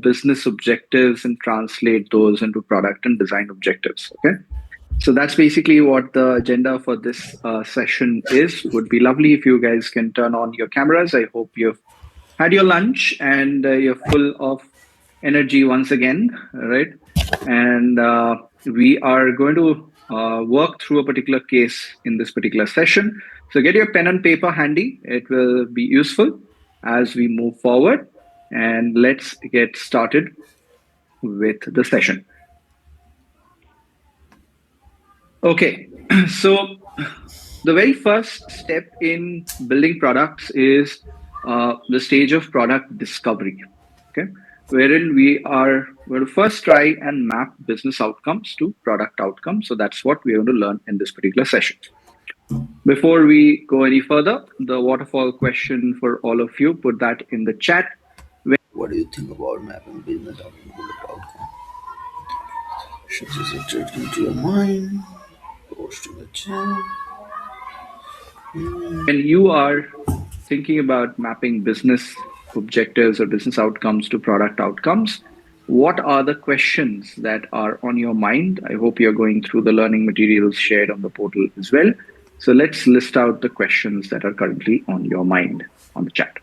business objectives and translate those into product and design objectives. Okay. So that's basically what the agenda for this session is. Would be lovely if you guys can turn on your cameras. I hope you've had your lunch and you're full of energy once again, right? And we are going to work through a particular case in this particular session. So get your pen and paper handy. It will be useful as we move forward. And let's get started with the session. Okay, so the very first step in building products is the stage of product discovery. Okay, wherein we are going to first try and map business outcomes to product outcomes. So that's what we're going to learn in this particular session. Before we go any further, the waterfall question for all of you, put that in the chat. What do you think about mapping business outcome to the outcome? Should this it into your mind? Post in the chat. When you are thinking about mapping business objectives or business outcomes to product outcomes, what are the questions that are on your mind? I hope you're going through the learning materials shared on the portal as well. So let's list out the questions that are currently on your mind on the chat.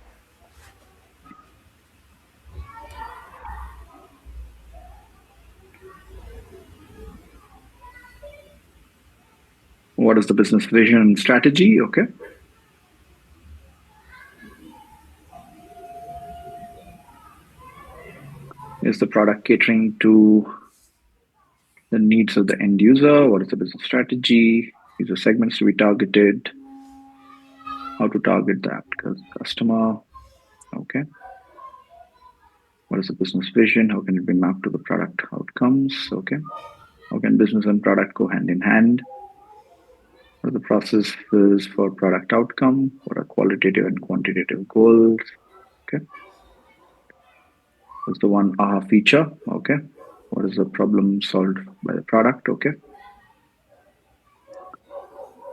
What is the business vision and strategy? Okay. Is the product catering to the needs of the end user? What is the business strategy? These are segments to be targeted. How to target that customer? Okay. What is the business vision? How can it be mapped to the product outcomes? Okay. How can business and product go hand in hand? What are the processes for product outcome? What are qualitative and quantitative goals? Okay. What's the one aha feature? Okay. What is the problem solved by the product? Okay.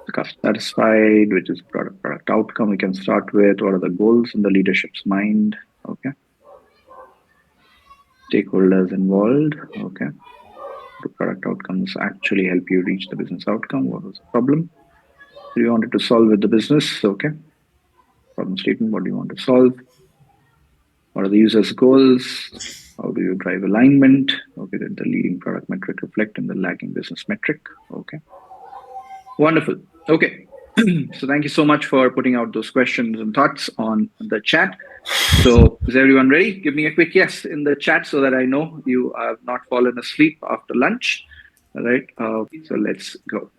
The customer satisfied, which is product outcome we can start with. What are the goals in the leadership's mind? Okay. Stakeholders involved. Okay. The product outcomes actually help you reach the business outcome. What was the problem you wanted to solve with the business? Okay. Problem statement. What do you want to solve? What are the user's goals? How do you drive alignment? Okay. Did the leading product metric reflect in the lagging business metric? Okay. Wonderful. Okay. So thank you so much for putting out those questions and thoughts on the chat. So is everyone ready? Give me a quick yes in the chat so that I know you have not fallen asleep after lunch. All right. So let's go.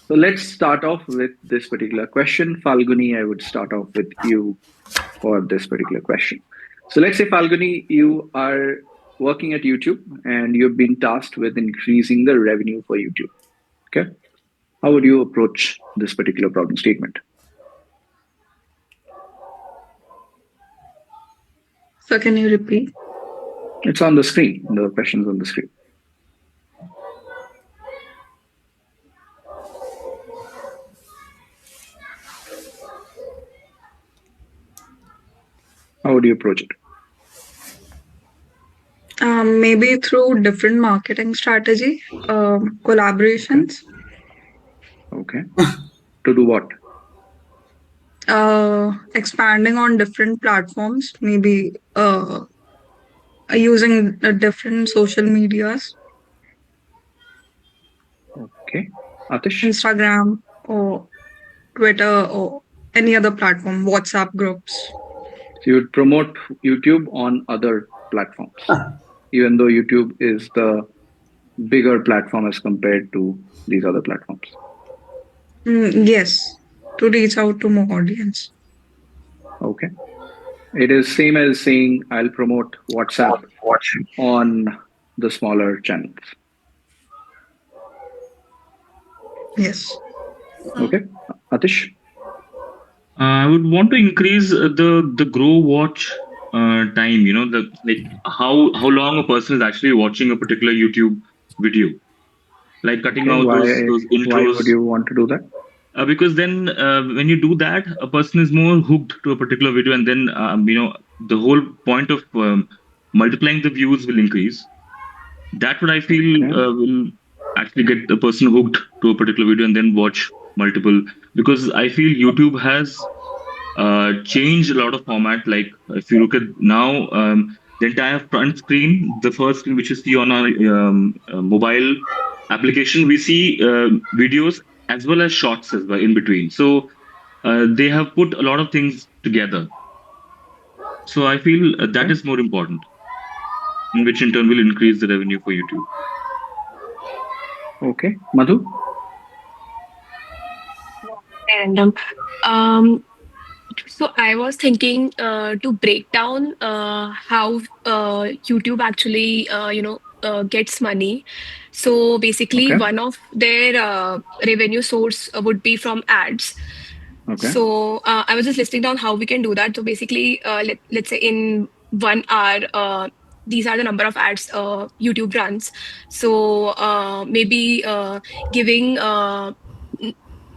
So let's start off with this particular question. Falguni, I would start off with you for this particular question. So let's say, Falguni, you are working at YouTube and you've been tasked with increasing the revenue for YouTube. Okay. How would you approach this particular problem statement? So can you repeat? It's on the screen. The question's on the screen. How would you approach it? Maybe through different marketing strategy, collaborations. Okay. To do what? Expanding on different platforms, maybe using different social medias. Okay. Atish? Instagram or Twitter or any other platform, WhatsApp groups. So you would promote YouTube on other platforms, even though YouTube is the bigger platform as compared to these other platforms. Yes, to reach out to more audience. Okay. It is same as saying I'll promote WhatsApp on the smaller channels. Yes. Okay. Atish? I would want to increase the grow watch time. You know, the like how long a person is actually watching a particular YouTube video, like cutting out those intros. Why would you want to do that? Because then when you do that, a person is more hooked to a particular video, and then the whole point of multiplying the views will increase. That would I feel Okay. will actually get a person hooked to a particular video and then watch multiple, because I feel YouTube has changed a lot of format. Like if you look at now, the entire front screen, the first screen which you see on our mobile application, we see videos as well as shorts as well in between. So they have put a lot of things together. So I feel that Okay. is more important, and which in turn will increase the revenue for YouTube. Okay. Madhu? Random. Um, so I was thinking to break down how YouTube actually, gets money. So basically, Okay. one of their revenue source would be from ads. Okay. So I was just listing down how we can do that. So basically, let's say in 1 hour, these are the number of ads YouTube runs. So maybe giving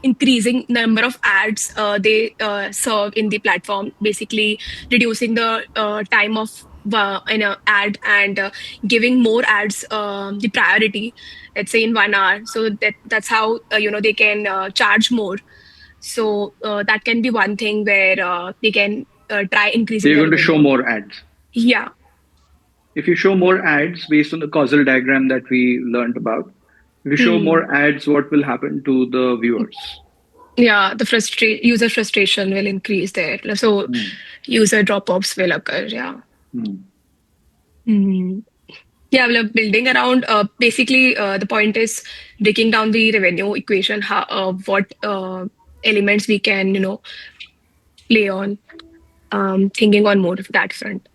increasing number of ads they serve in the platform, basically reducing the time of in a ad and giving more ads the priority, let's say in 1 hour, so that's how they can charge more. So that can be one thing where they can try So increasing you're the going to show revenue. more ads. Yeah. If you show more ads based on the causal diagram that we learned about, if you show Hmm. more ads, what will happen to the viewers? Yeah, the user frustration will increase there. So Hmm. user drop-offs will occur. Yeah. Hmm. Hmm. Yeah, well, building around basically the point is breaking down the revenue equation, how what elements we can play on, thinking on more of that front.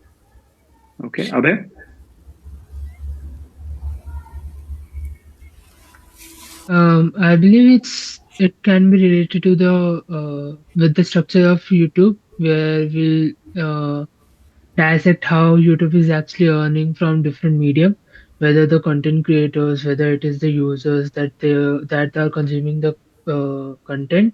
Okay. Abhay? I believe it can be related to the with the structure of YouTube, where we'll dissect how YouTube is actually earning from different medium, whether the content creators, whether it is the users that are consuming the content,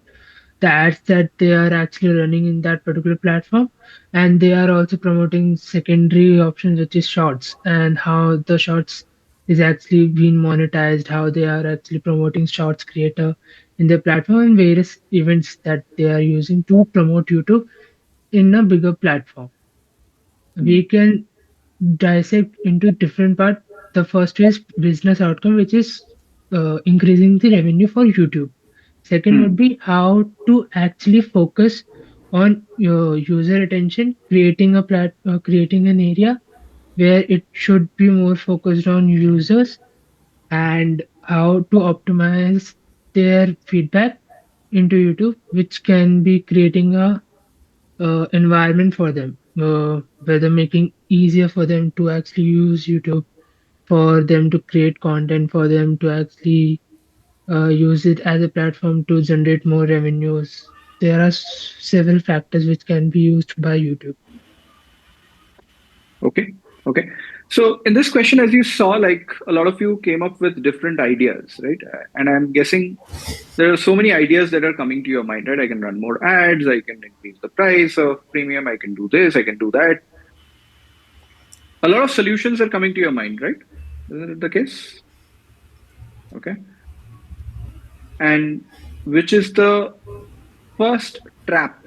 the ads that they are actually running in that particular platform, and they are also promoting secondary options, which is shorts, and how the shorts is actually being monetized, how they are actually promoting shorts creator in their platform, and various events that they are using to promote YouTube in a bigger platform. Hmm. We can dissect into different part. The first is business outcome, which is increasing the revenue for YouTube. Second would Hmm. be how to actually focus on your user attention, creating an area where it should be more focused on users, and how to optimize their feedback into YouTube, which can be creating a environment for them, whether making easier for them to actually use YouTube, for them to create content, for them to actually use it as a platform to generate more revenues. There are several factors which can be used by YouTube. Okay. Okay. So in this question, as you saw, like a lot of you came up with different ideas, right? And I'm guessing there are so many ideas that are coming to your mind, right? I can run more ads, I can increase the price of premium, I can do this, I can do that. A lot of solutions are coming to your mind, right? Isn't it the case? Okay. And which is the first trap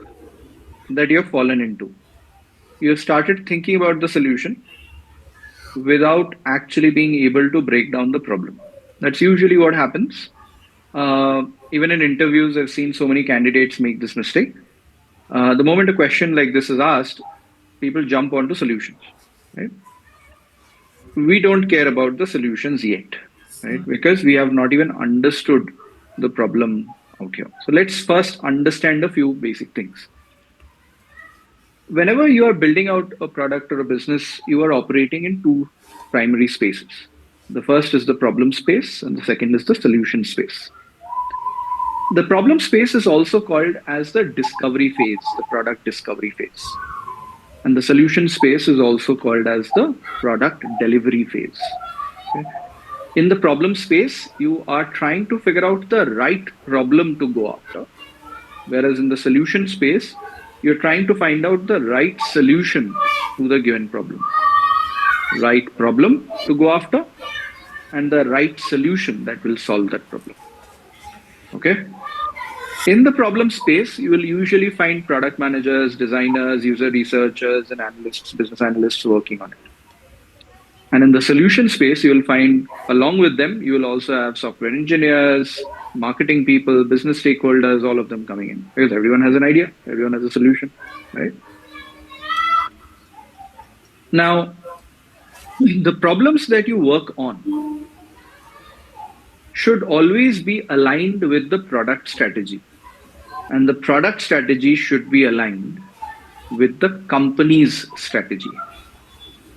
that you've fallen into? You started thinking about the solution without actually being able to break down the problem. That's usually what happens. Even in interviews, I've seen so many candidates make this mistake. The moment a question like this is asked, people jump onto solutions, right? We don't care about the solutions yet, right? Because we have not even understood the problem out here. So let's first understand a few basic things. Whenever you are building out a product or a business, you are operating in two primary spaces. The first is the problem space, and the second is the solution space. The problem space is also called as the discovery phase, the product discovery phase. And the solution space is also called as the product delivery phase. Okay? In the problem space, you are trying to figure out the right problem to go after. Whereas in the solution space, you're trying to find out the right solution to the given problem. Right problem to go after and the right solution that will solve that problem. Okay. In the problem space, you will usually find product managers, designers, user researchers, and analysts, business analysts working on it. And in the solution space, you will find, along with them, you will also have software engineers, marketing people, business stakeholders, all of them coming in because everyone has an idea, everyone has a solution, right? Now, the problems that you work on should always be aligned with the product strategy. And the product strategy should be aligned with the company's strategy.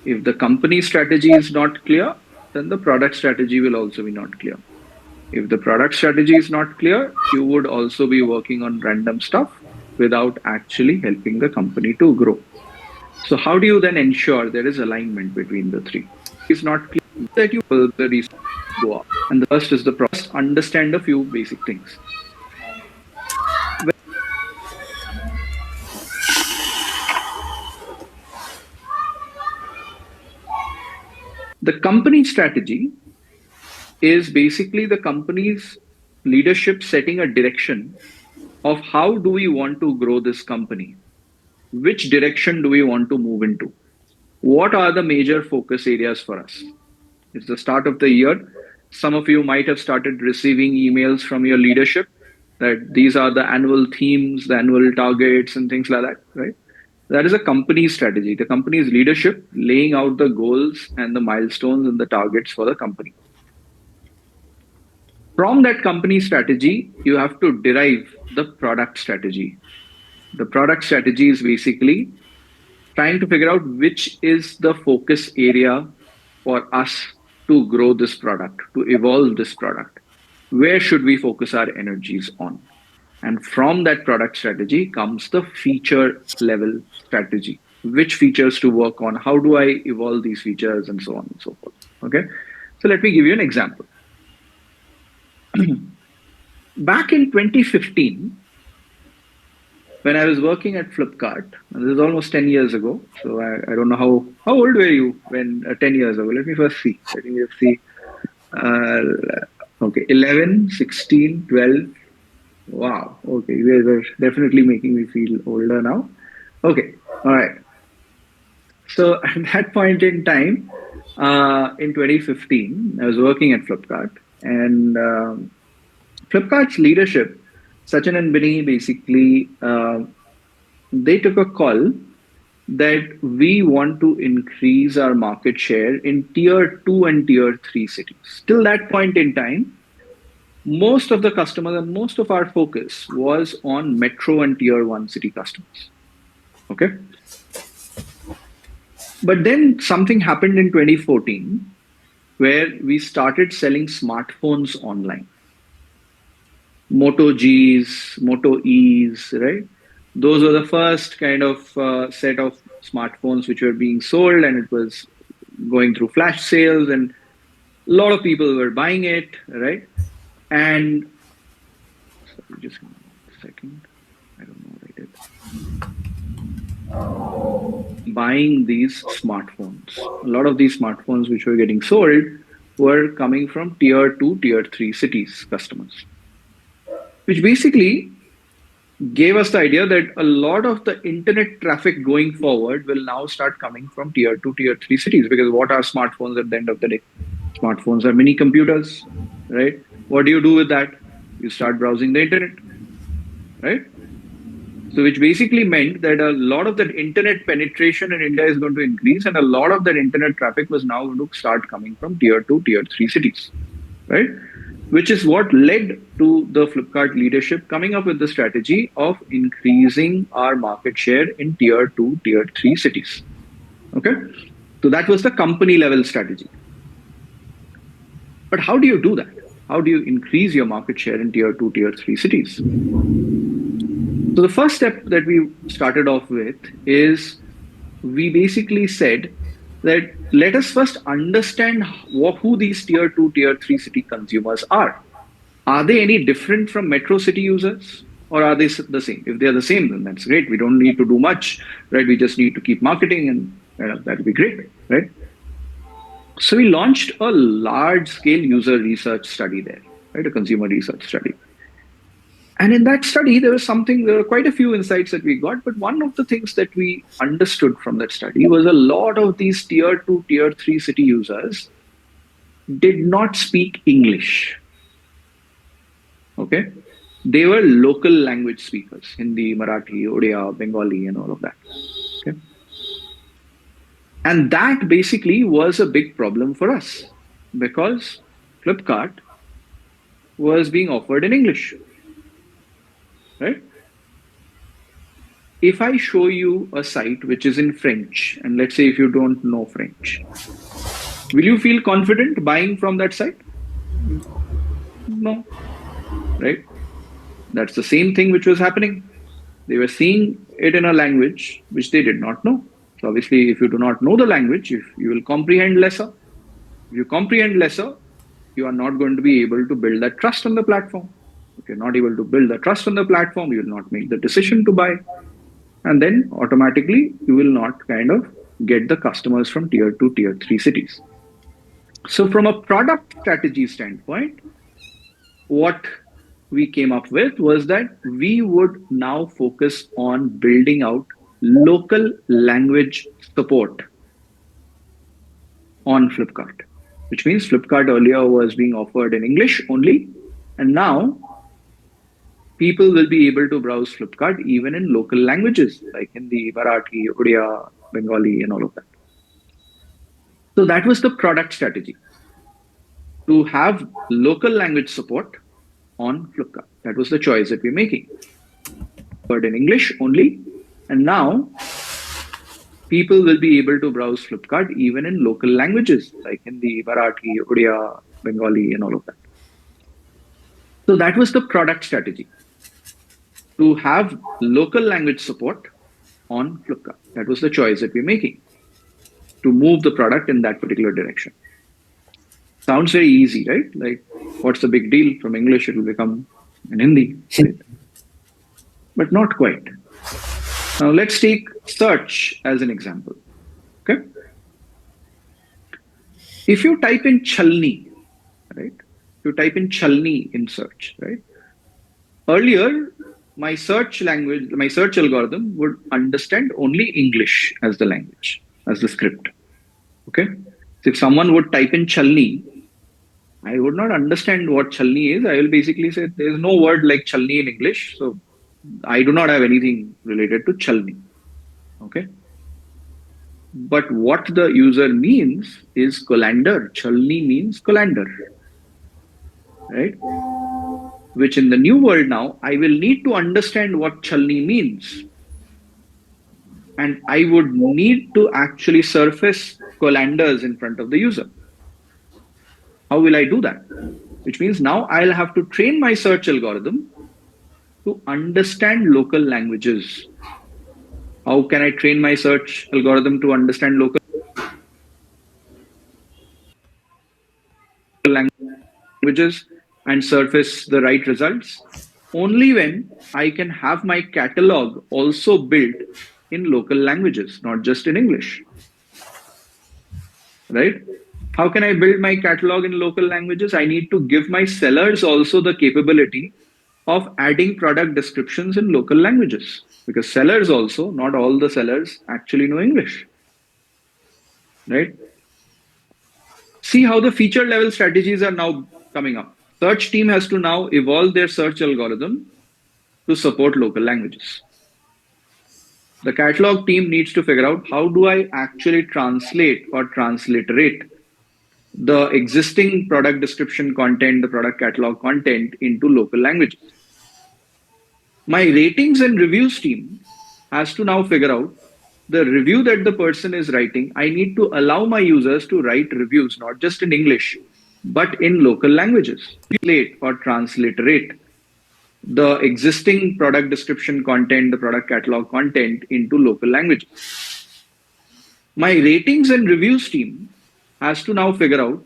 If the company strategy is not clear, then the product strategy will also be not clear. If the product strategy is not clear, you would also be working on random stuff without actually helping the company to grow. So how do you then ensure there is alignment between the three? It's not clear that you will the research go up. And the first is the process. Understand a few basic things. The company strategy is basically the company's leadership setting a direction of how do we want to grow this company? Which direction do we want to move into? What are the major focus areas for us? It's the start of the year. Some of you might have started receiving emails from your leadership that these are the annual themes, the annual targets, and things like that, right? That is a company strategy. The company's leadership laying out the goals and the milestones and the targets for the company. From that company strategy, you have to derive the product strategy. The product strategy is basically trying to figure out which is the focus area for us to grow this product, to evolve this product. Where should we focus our energies on? And from that product strategy comes the feature level strategy. Which features to work on? How do I evolve these features and so on and so forth? Okay. So let me give you an example. Back in 2015, when I was working at Flipkart, and this is almost 10 years ago. So I don't know how old were you when 10 years ago? Let me first see. Let me just see. Okay, 11, 16, 12. Wow. Okay, you guys are definitely making me feel older now. Okay, all right. So at that point in time, in 2015, I was working at Flipkart, and Flipkart's leadership, Sachin and Binny, basically, they took a call that we want to increase our market share in tier 2 and tier 3 cities. Till that point in time, most of the customers and most of our focus was on metro and tier 1 city customers. Okay. But then something happened in 2014 where we started selling smartphones online. Moto Gs, Moto Es, right? Those were the first kind of set of smartphones which were being sold, and it was going through flash sales, and a lot of people were buying it, right? And sorry, just one second. I don't know what I did. Buying these smartphones. A lot of these smartphones which were getting sold were coming from tier 2, tier 3 cities customers, which basically gave us the idea that a lot of the internet traffic going forward will now start coming from tier 2, tier 3 cities, because what are smartphones at the end of the day? Smartphones are mini computers, right? What do you do with that? You start browsing the internet, right? So which basically meant that a lot of that internet penetration in India is going to increase, and a lot of that internet traffic was now going to start coming from tier 2, tier 3 cities, right? Which is what led to the Flipkart leadership coming up with the strategy of increasing our market share in tier 2, tier 3 cities. Okay. So that was the company level strategy. But how do you do that? How do you increase your market share in tier 2, tier 3 cities? So the first step that we started off with is we basically said that let us first understand who these tier 2, tier 3 city consumers are. Are they any different from metro city users, or are they the same? If they're the same, then that's great. We don't need to do much, right? We just need to keep marketing and That'd be great, right? So we launched a large scale user research study there, right? A consumer research study. And in that study, there were quite a few insights that we got. But one of the things that we understood from that study was a lot of these tier two, tier three city users did not speak English. Okay. They were local language speakers, Hindi, Marathi, Odia, Bengali, and all of that. Okay. And that basically was a big problem for us because Flipkart was being offered in English, right? If I show you a site which is in French, and let's say if you don't know French, will you feel confident buying from that site? No, right? That's the same thing which was happening. They were seeing it in a language which they did not know. So obviously, if you do not know the language, if you will comprehend lesser. If you comprehend lesser, you are not going to be able to build that trust on the platform. If you're not able to build the trust on the platform, you will not make the decision to buy. And then automatically, you will not kind of get the customers from tier two, tier three cities. So, from a product strategy standpoint, what we came up with was that we would now focus on building out local language support on Flipkart, which means Flipkart earlier was being offered in English only, and now people will be able to browse Flipkart even in local languages like Hindi, Marathi, Odia, Bengali, and all of that. So that was the product strategy to have local language support on Flipkart. That was the choice that we're making. But in English only, and now people will be able to browse Flipkart even in local languages like Hindi, Marathi, Odia, Bengali, and all of that. So that was the product strategy to have local language support on Flipkart. That was the choice that we're making to move the product in that particular direction. Sounds very easy, right? Like, what's the big deal? From English, it will become in Hindi, right? But not quite. Now, let's take search as an example. Okay. If you type in Chalni, right? You type in Chalni in search, right? Earlier, my search language, my search algorithm would understand only English as the language, as the script. Okay. So if someone would type in Chalni, I would not understand what Chalni is. I will basically say there's no word like Chalni in English. So I do not have anything related to Chalni. Okay. But what the user means is colander. Chalni means colander. Right? Which in the new world now, I will need to understand what Chalni means. And I would need to actually surface colanders in front of the user. How will I do that? Which means now I'll have to train my search algorithm to understand local languages. How can I train my search algorithm to understand local languages and surface the right results? Only when I can have my catalog also built in local languages, not just in English. Right? How can I build my catalog in local languages? I need to give my sellers also the capability of adding product descriptions in local languages, because sellers also, not all the sellers actually know English. Right? See how the feature level strategies are now coming up. Search team has to now evolve their search algorithm to support local languages. The catalog team needs to figure out how do I actually translate or transliterate the existing product description content, the product catalog content into local languages. My ratings and reviews team has to now figure out the review that the person is writing. I need to allow my users to write reviews, not just in English, but in local languages. Translate or transliterate the existing product description content, the product catalog content into local languages. My ratings and reviews team has to now figure out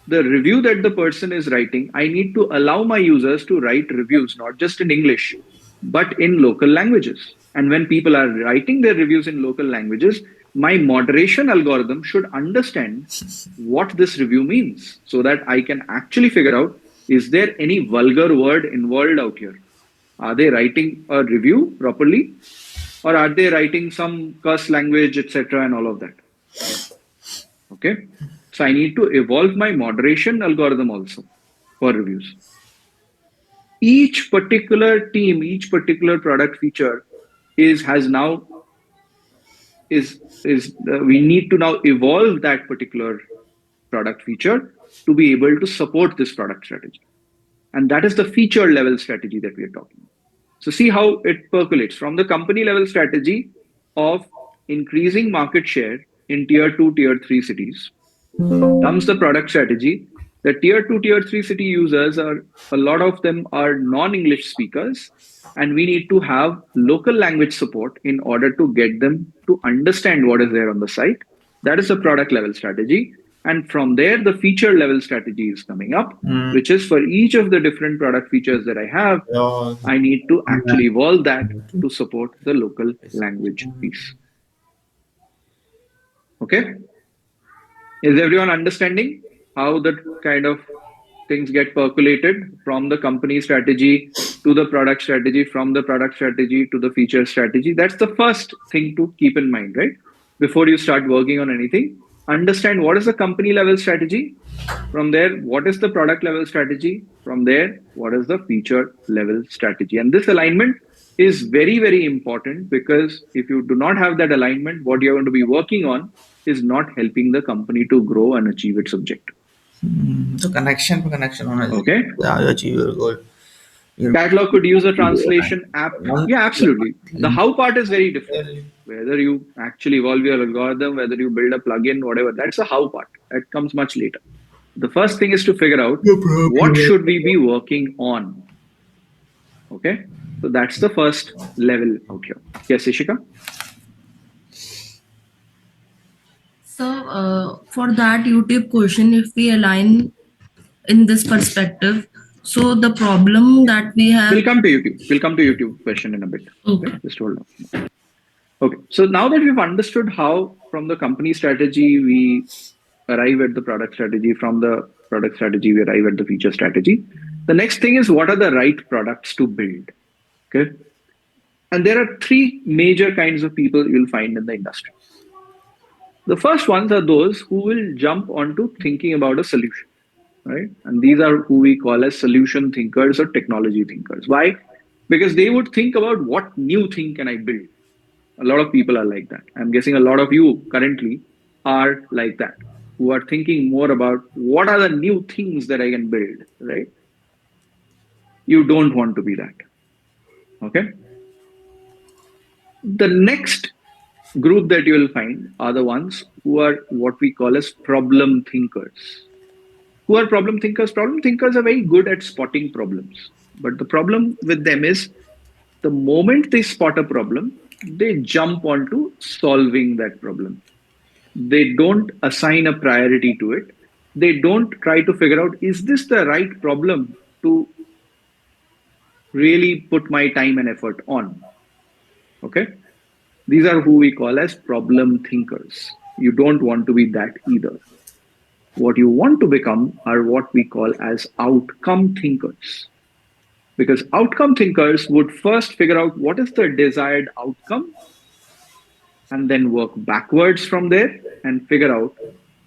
the review that the person is writing. I need to allow my users to write reviews, not just in English, but in local languages. And when people are writing their reviews in local languages, my moderation algorithm should understand what this review means so that I can actually figure out, is there any vulgar word involved out here? Are they writing a review properly, or are they writing some curse language, etc., and all of that? Okay. So I need to evolve my moderation algorithm also for reviews. Each particular team, each particular product feature has now is we need to now evolve that particular product feature to be able to support this product strategy. And that is the feature level strategy that we are talking about. So see how it percolates from the company level strategy of increasing market share in tier 2, tier 3 cities comes the product strategy. The tier 2, tier 3 city users are, a lot of them are non-English speakers, and we need to have local language support in order to get them to understand what is there on the site. That is the product level strategy. And from there, the feature level strategy is coming up, which is for each of the different product features that I have, Yeah. I need to actually evolve that to support the local language piece. Okay. Is everyone understanding how that kind of things get percolated from the company strategy to the product strategy, from the product strategy to the feature strategy? That's the first thing to keep in mind, right? Before you start working on anything, understand what is the company level strategy. From there, what is the product level strategy? From there, what is the feature level strategy? And this alignment is very, very important, because if you do not have that alignment, what you're going to be working on is not helping the company to grow and achieve its objective. The connection on Okay. yeah, you achieve your goal. Your Catalog could use a translation app. one Yeah, absolutely. The thing how part is very different. really Whether you actually evolve your algorithm, whether you build a plugin, whatever, that's the how part. That comes much later. The first thing is to figure out no what problem. should we be working on. Okay. So that's the first level out here. Yes, Ishika? So, for that YouTube question, if we align in this perspective, so the problem that we have. We'll come to YouTube. We'll come to YouTube question in a bit. Okay. Okay. Just hold on. Okay. So now that we've understood how from the company strategy we arrive at the product strategy, from the product strategy we arrive at the feature strategy, the next thing is, what are the right products to build? Okay. And there are three major kinds of people you'll find in the industry. The first ones are those who will jump onto thinking about a solution, right? And these are who we call as solution thinkers or technology thinkers. Why? Because they would think about what new thing can I build. A lot of people are like that. I'm guessing a lot of you currently are like that, who are thinking more about what are the new things that I can build, right? You don't want to be that. Okay. The next group that you will find are the ones who are what we call as problem thinkers. Who are problem thinkers? Problem thinkers are very good at spotting problems. But the problem with them is, the moment they spot a problem, they jump onto solving that problem. They don't assign a priority to it. They don't try to figure out, is this the right problem to really put my time and effort on? Okay. These are who we call as problem thinkers. You don't want to be that either. What you want to become are what we call as outcome thinkers. Because outcome thinkers would first figure out what is the desired outcome, and then work backwards from there and figure out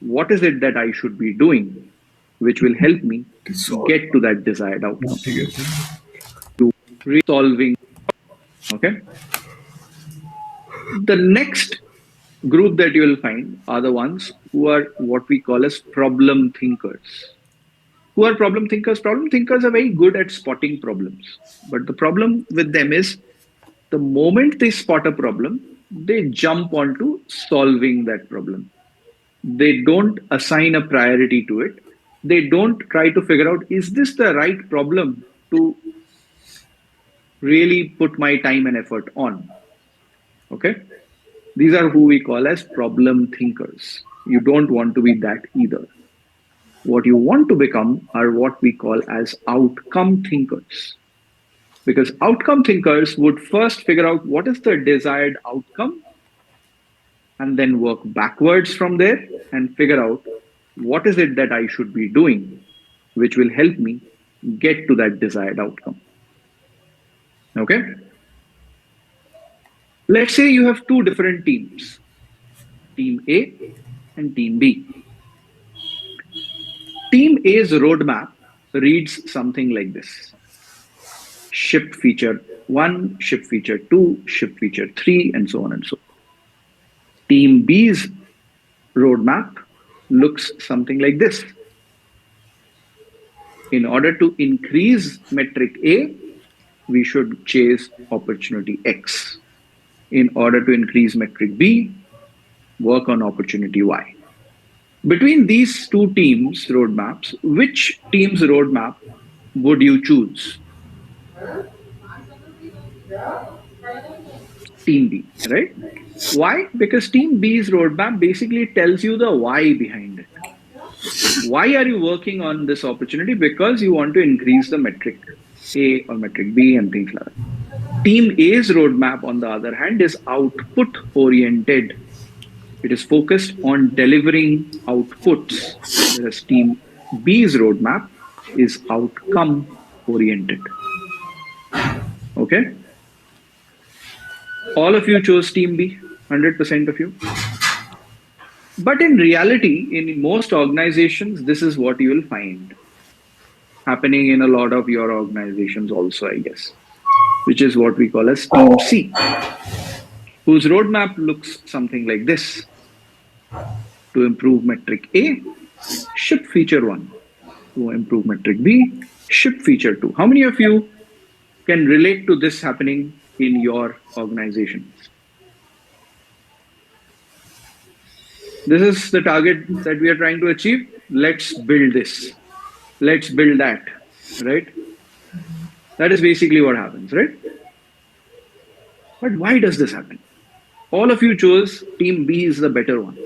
what is it that I should be doing, which will help me get to that desired outcome. Resolving. Okay. The next group that you will find are the ones who are what we call as problem thinkers. Who are problem thinkers? Problem thinkers are very good at spotting problems. But the problem with them is, the moment they spot a problem, they jump onto solving that problem. They don't assign a priority to it. They don't try to figure out, is this the right problem to really put my time and effort on? Okay. These are who we call as problem thinkers. You don't want to be that either. What you want to become are what we call as outcome thinkers. Because outcome thinkers would first figure out what is the desired outcome, and then work backwards from there and figure out what is it that I should be doing, which will help me get to that desired outcome. Okay. Let's say you have two different teams, team A and team B. Team A's roadmap reads something like this: ship feature 1, ship feature 2, ship feature 3, and so on and so on. Team B's roadmap looks something like this: in order to increase metric A, we should chase opportunity X. In order to increase metric B, work on opportunity Y. Between these two teams' roadmaps, which team's roadmap would you choose? Team B, right? Why? Because Team B's roadmap basically tells you the why behind it. Why are you working on this opportunity? Because you want to increase the metric A or metric B and things like that. Team A's roadmap, on the other hand, is output oriented. It is focused on delivering outputs, whereas Team B's roadmap is outcome oriented. Okay? All of you chose Team B, 100% of you. But in reality, in most organizations, this is what you will find happening in a lot of your organizations also, I guess, which is what we call as Team C, whose roadmap looks something like this. To improve metric A, ship feature 1. To improve metric B, ship feature 2. How many of you can relate to this happening in your organizations? This is the target that we are trying to achieve. Let's build this. Let's build that, right? That is basically what happens, right? But why does this happen? All of you chose Team B is the better one.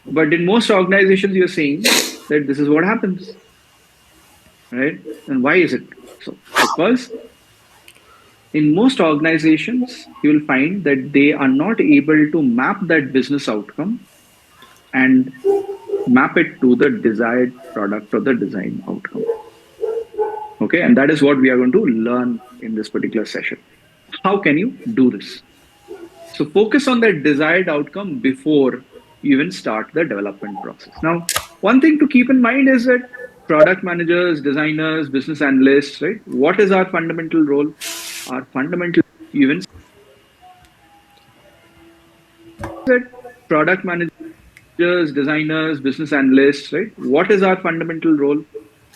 But in most organizations, you're saying that this is what happens, right? And why is it so? Because in most organizations, you will find that they are not able to map that business outcome and map it to the desired product or the design outcome. Okay, and that is what we are going to learn in this particular session. How can you do this? So focus on that desired outcome before you even start the development process. Now, one thing to keep in mind is that product managers, designers, business analysts, right? What is our fundamental role? Our fundamental, even that product managers, designers, business analysts, right? What is our fundamental role?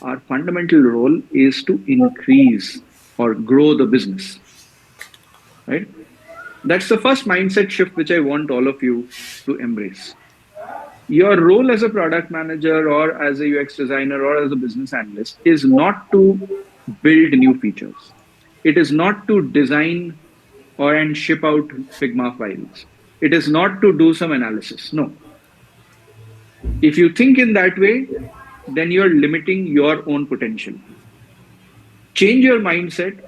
Our fundamental role is to increase or grow the business, right? That's the first mindset shift which I want all of you to embrace. Your role as a product manager or as a UX designer or as a business analyst is not to build new features. It is not to design or and ship out Figma files. It is not to do some analysis. No. If you think in that way, then you're limiting your own potential. Change your mindset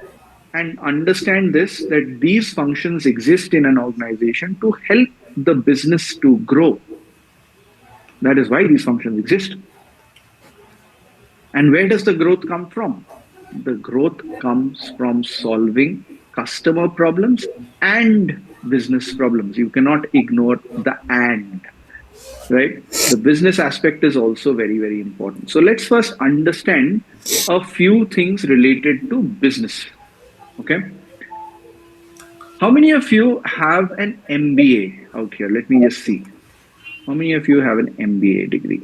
and understand this, that these functions exist in an organization to help the business to grow. That is why these functions exist. And where does the growth come from? The growth comes from solving customer problems and business problems. You cannot ignore the and, right? The business aspect is also very, very important. So let's first understand a few things related to business. Okay. How many of you have an MBA out here? Let me just see. How many of you have an MBA degree?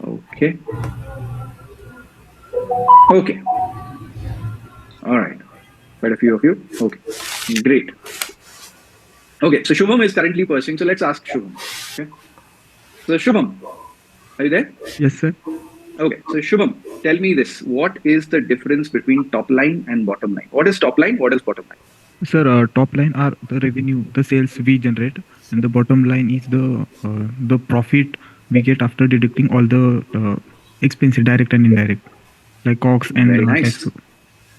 Okay. Okay. All right. Quite a few of you. Okay. Great. Okay. So Shubham is currently pursuing. So let's ask Shubham. Okay. So Shubham, are you there? Yes, sir. Okay. So Shubham, tell me this. What is the difference between top line and bottom line? What is top line? What is bottom line? Sir, top line are the revenue, the sales we generate, and the bottom line is the profit we get after deducting all the expenses, direct and indirect, like COGS and Very nice. tax.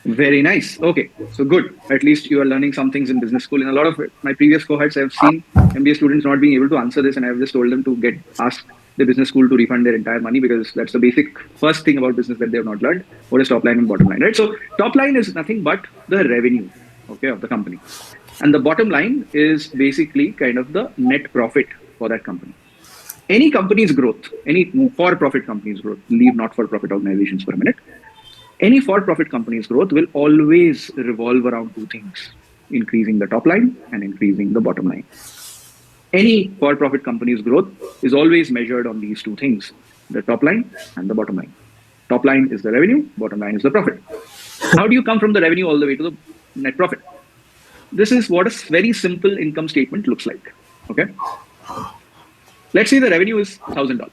Very nice. Okay, so good. At least you are learning some things in business school. In a lot of my previous cohorts, I've seen MBA students not being able to answer this, and I've just told them to ask the business school to refund their entire money, because that's the basic first thing about business that they have not learned. What is top line and bottom line, right? So top line is nothing but the revenue, okay, of the company, and the bottom line is basically kind of the net profit for that company. Any company's growth, any for-profit company's growth, leave not-for-profit organizations for a minute, any for-profit company's growth will always revolve around two things: increasing the top line and increasing the bottom line. Any for-profit company's growth is always measured on these two things: the top line and the bottom line. Top line is the revenue, bottom line is the profit. How do you come from the revenue all the way to the net profit? This is what a very simple income statement looks like. Okay. Let's say the revenue is $1,000.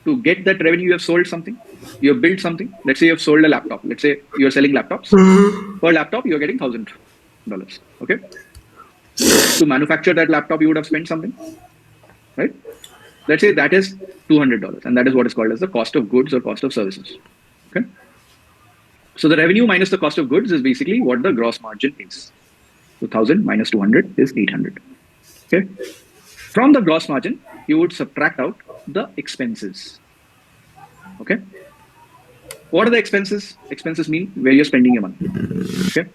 To get that revenue, you have sold something, you have built something. Let's say you have sold a laptop. Let's say you're selling laptops. Per laptop, you're getting $1,000. Okay. To manufacture that laptop, you would have spent something, right? Let's say that is $200, and that is what is called as the cost of goods or cost of services. Okay. So the revenue minus the cost of goods is basically what the gross margin is. So 1,000 minus 200 is 800. Okay. From the gross margin, you would subtract out the expenses. Okay. What are the expenses? Expenses mean where you're spending your money. Okay.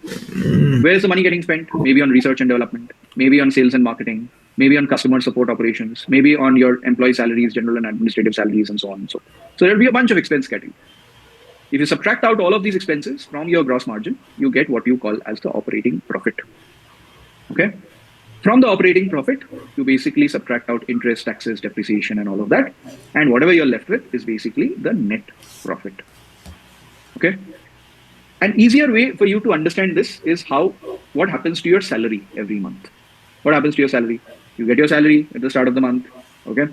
Where is the money getting spent? Maybe on research and development, maybe on sales and marketing, maybe on customer support operations, maybe on your employee salaries, general and administrative salaries, and so on and so on. So there'll be a bunch of expense categories. If you subtract out all of these expenses from your gross margin, you get what you call as the operating profit. Okay. From the operating profit, you basically subtract out interest, taxes, depreciation, and all of that. And whatever you're left with is basically the net profit. Okay. An easier way for you to understand this is what happens to your salary every month. What happens to your salary? You get your salary at the start of the month. Okay.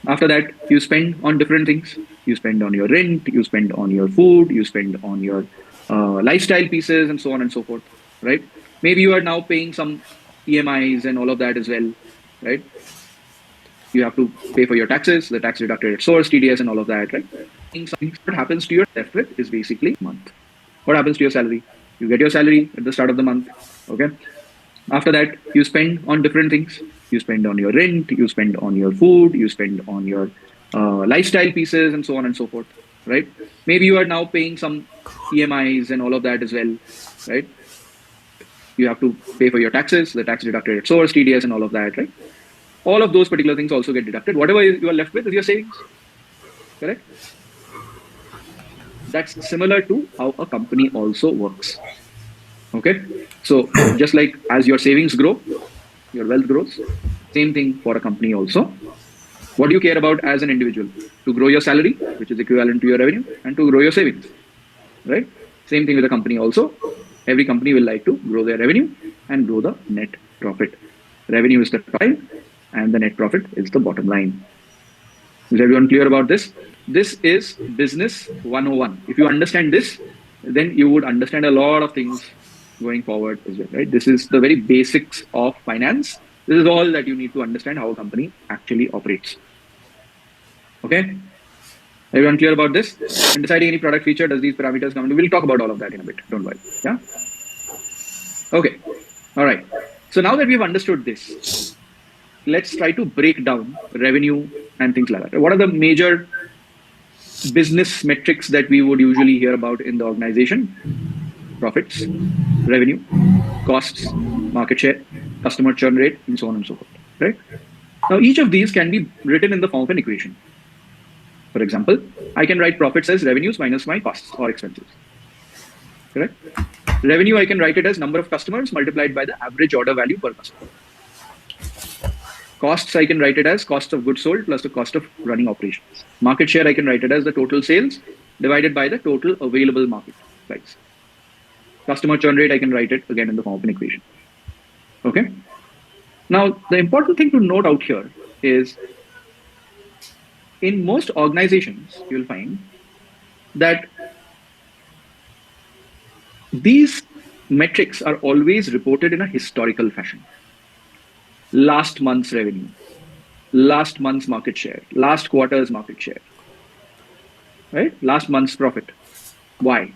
After that, you spend on different things. You spend on your rent, you spend on your food, you spend on your lifestyle pieces, and so on and so forth. Right. Maybe you are now paying some EMIs and all of that as well, right? You have to pay for your taxes, the tax deducted at source, TDS, and all of that, right? What happens to your left with is basically month. What happens to your salary? You get your salary at the start of the month. Okay. After that, you spend on different things. You spend on your rent, you spend on your food, you spend on your lifestyle pieces, and so on and so forth, right? Maybe you are now paying some EMIs and all of that as well, right? You have to pay for your taxes, the tax deducted at source, TDS, and all of that, right? All of those particular things also get deducted. Whatever you are left with is your savings, correct? That's similar to how a company also works. Okay. So just like as your savings grow, your wealth grows. Same thing for a company also. What do you care about as an individual? To grow your salary, which is equivalent to your revenue, and to grow your savings, right? Same thing with a company also. Every company will like to grow their revenue and grow the net profit. Revenue is the top line, and the net profit is the bottom line. Is everyone clear about this? This is business 101. If you understand this, then you would understand a lot of things going forward as well, right? This is the very basics of finance. This is all that you need to understand how a company actually operates. Okay. Everyone clear about this? And deciding any product feature, does these parameters come in? We'll talk about all of that in a bit. Don't worry. Yeah. Okay. All right. So now that we've understood this, let's try to break down revenue and things like that. What are the major business metrics that we would usually hear about in the organization? Profits, revenue, costs, market share, customer churn rate, and so on and so forth. Right? Now, each of these can be written in the form of an equation. For example, I can write profits as revenues minus my costs or expenses. Correct? Revenue, I can write it as number of customers multiplied by the average order value per customer. Costs, I can write it as cost of goods sold plus the cost of running operations. Market share, I can write it as the total sales divided by the total available market price. Customer churn rate, I can write it again in the form of an equation. Okay. Now, the important thing to note out here is in most organizations, you'll find that these metrics are always reported in a historical fashion. Last month's revenue, last month's market share, last quarter's market share, right? Last month's profit. Why?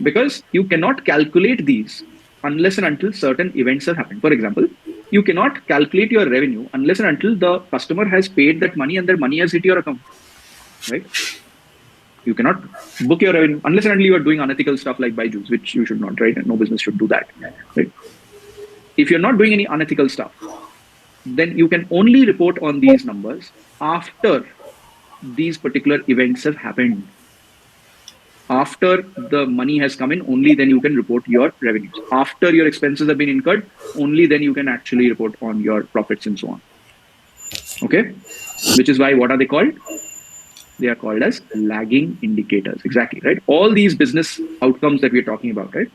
because you cannot calculate these unless and until certain events have happened. For example, you cannot calculate your revenue unless and until the customer has paid that money and their money has hit your account, right? You cannot book your revenue unless and until you are doing unethical stuff like buy juice, which you should not, right? And no business should do that, right? If you're not doing any unethical stuff, then you can only report on these numbers after these particular events have happened. After the money has come in, only then you can report your revenues. After your expenses have been incurred, only then you can actually report on your profits and so on. Okay? Which is why, what are they called? They are called as lagging indicators. Exactly, right? All these business outcomes that we're talking about, right?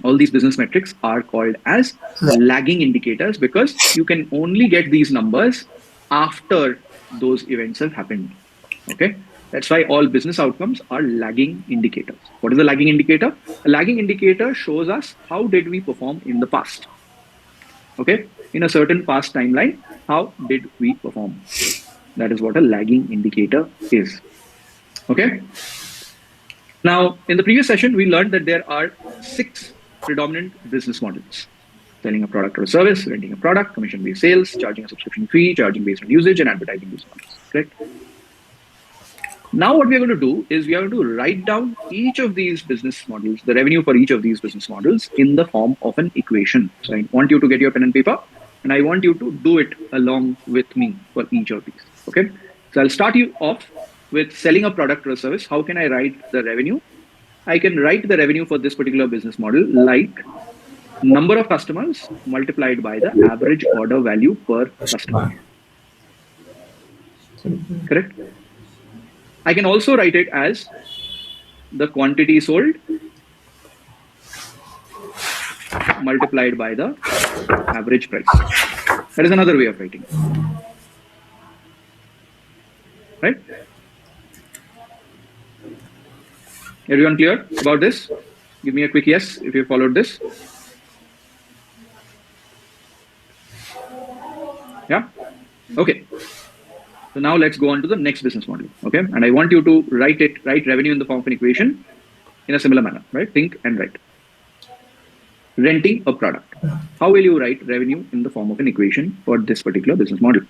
All these business metrics are called as lagging indicators because you can only get these numbers after those events have happened. Okay, that's why all business outcomes are lagging indicators. What is a lagging indicator? A lagging indicator shows us how did we perform in the past. Okay, in a certain past timeline, how did we perform? That is what a lagging indicator is. Okay. Now, in the previous session, we learned that there are 6 predominant business models: selling a product or a service, renting a product, commission-based sales, charging a subscription fee, charging based on usage, and advertising based models. Correct? Now, what we are going to do is we are going to write down each of these business models, the revenue for each of these business models, in the form of an equation. So I want you to get your pen and paper, and I want you to do it along with me for each of these. Okay. So I'll start you off with selling a product or a service. How can I write the revenue? I can write the revenue for this particular business model like number of customers multiplied by the average order value per customer. Correct? I can also write it as the quantity sold multiplied by the average price. That is another way of writing it. Right? Everyone clear about this? Give me a quick yes if you followed this. Yeah? Okay. So now let's go on to the next business model. Okay. And I want you to write revenue in the form of an equation in a similar manner, right? Think and write. Renting a product. How will you write revenue in the form of an equation for this particular business model?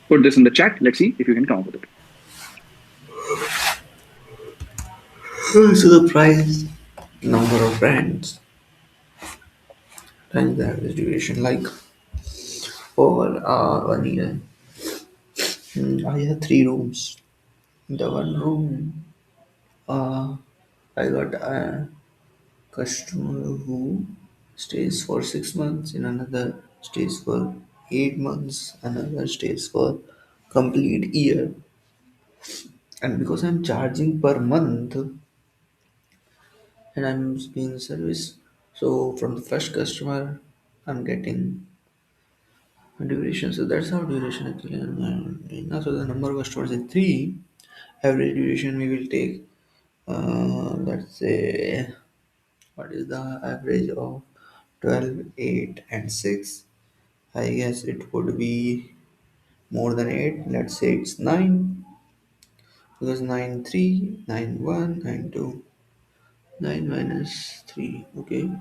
Put this in the chat. Let's see if you can come up with it. So the price, number of brands, times the average duration, like for 1 year. I have 3 rooms. The one room, I got a customer who stays for 6 months, in another stays for 8 months, another stays for complete year. And because I'm charging per month and I'm being service, so from the first customer, I'm getting duration. So that's how duration actually. So the number of customers is 3. Average duration we will take. Let's say, what is the average of 12, 8, and 6? I guess it would be more than 8. Let's say it's 9, because 9 3, 9 1, 9 2, 9 minus 3. Okay,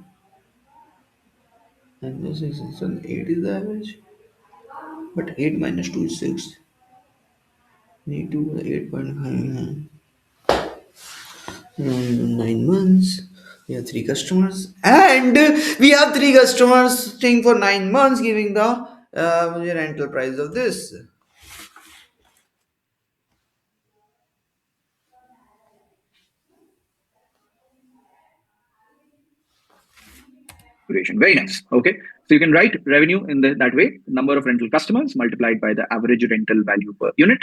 9 minus 6 is 8 is the average, but 8 minus 2 is 6. Need to 8.5. 9 months. We have 3 customers, and we have 3 customers staying for 9 months, giving the rental price of this. Duration. Very nice. Okay. So you can write revenue in that way: number of rental customers multiplied by the average rental value per unit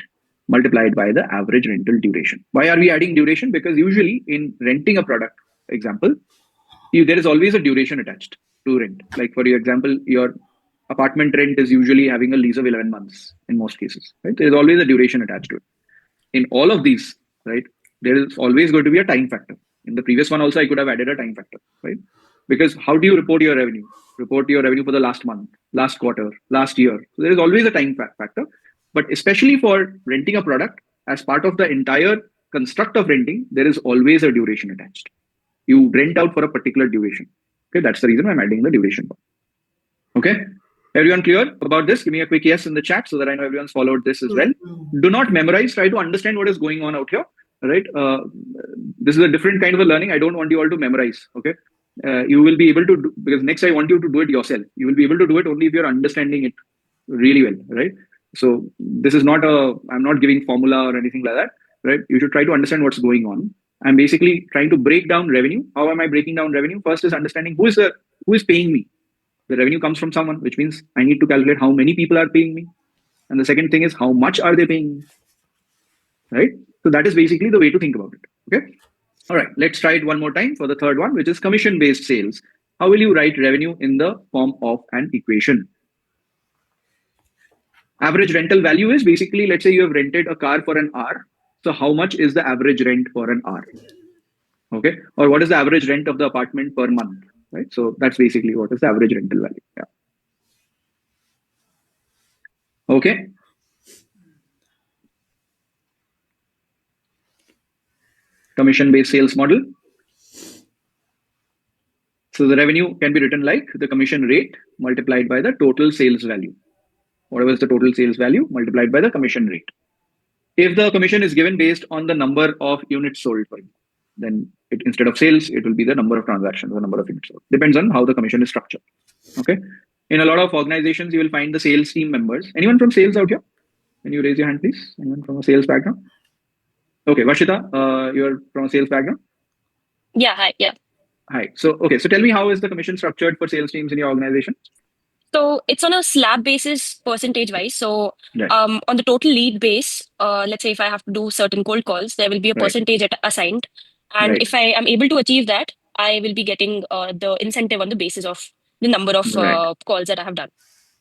multiplied by the average rental duration. Why are we adding duration? Because usually in renting a product, example, there is always a duration attached to rent. Like for your example, your apartment rent is usually having a lease of 11 months in most cases, right? There is always a duration attached to it. In all of these, right, there is always going to be a time factor. In the previous one also, I could have added a time factor, right? Because how do you report your revenue? Report your revenue for the last month, last quarter, last year. So there is always a time factor. But especially for renting a product, as part of the entire construct of renting, there is always a duration attached. You rent out for a particular duration. Okay, that's the reason I'm adding the duration part. Okay, everyone clear about this? Give me a quick yes in the chat so that I know everyone's followed this as well. Do not memorize, try to understand what is going on out here. Right? This is a different kind of a learning. I don't want you all to memorize. Okay, you will be able to do, because next I want you to do it yourself. You will be able to do it only if you're understanding it really well, right? So this is not I'm not giving formula or anything like that, right? You should try to understand what's going on. I'm basically trying to break down revenue. How am I breaking down revenue? First is understanding who is paying me. The revenue comes from someone, which means I need to calculate how many people are paying me. And the second thing is how much are they paying me, right? So that is basically the way to think about it. Okay. All right. Let's try it one more time for the third one, which is commission-based sales. How will you write revenue in the form of an equation? Average rental value is basically, let's say you have rented a car for an hour. So how much is the average rent for an hour? Okay. Or what is the average rent of the apartment per month? Right. So that's basically what is the average rental value. Yeah. Okay. Commission-based sales model. So the revenue can be written like the commission rate multiplied by the total sales value. Whatever is the total sales value multiplied by the commission rate. If the commission is given based on the number of units sold, then instead of sales, it will be the number of transactions, the number of units sold. Depends on how the commission is structured. Okay. In a lot of organizations, you will find the sales team members. Anyone from sales out here? Can you raise your hand, please? Anyone from a sales background? Okay, Vashita, you're from a sales background? Yeah, hi. Yeah. Hi. So, okay. So tell me, how is the commission structured for sales teams in your organization? So it's on a slab basis, percentage wise. So Right. on the total lead base, let's say if I have to do certain cold calls, there will be a Right. percentage assigned. And Right. if I am able to achieve that, I will be getting the incentive on the basis of the number of Right. calls that I have done.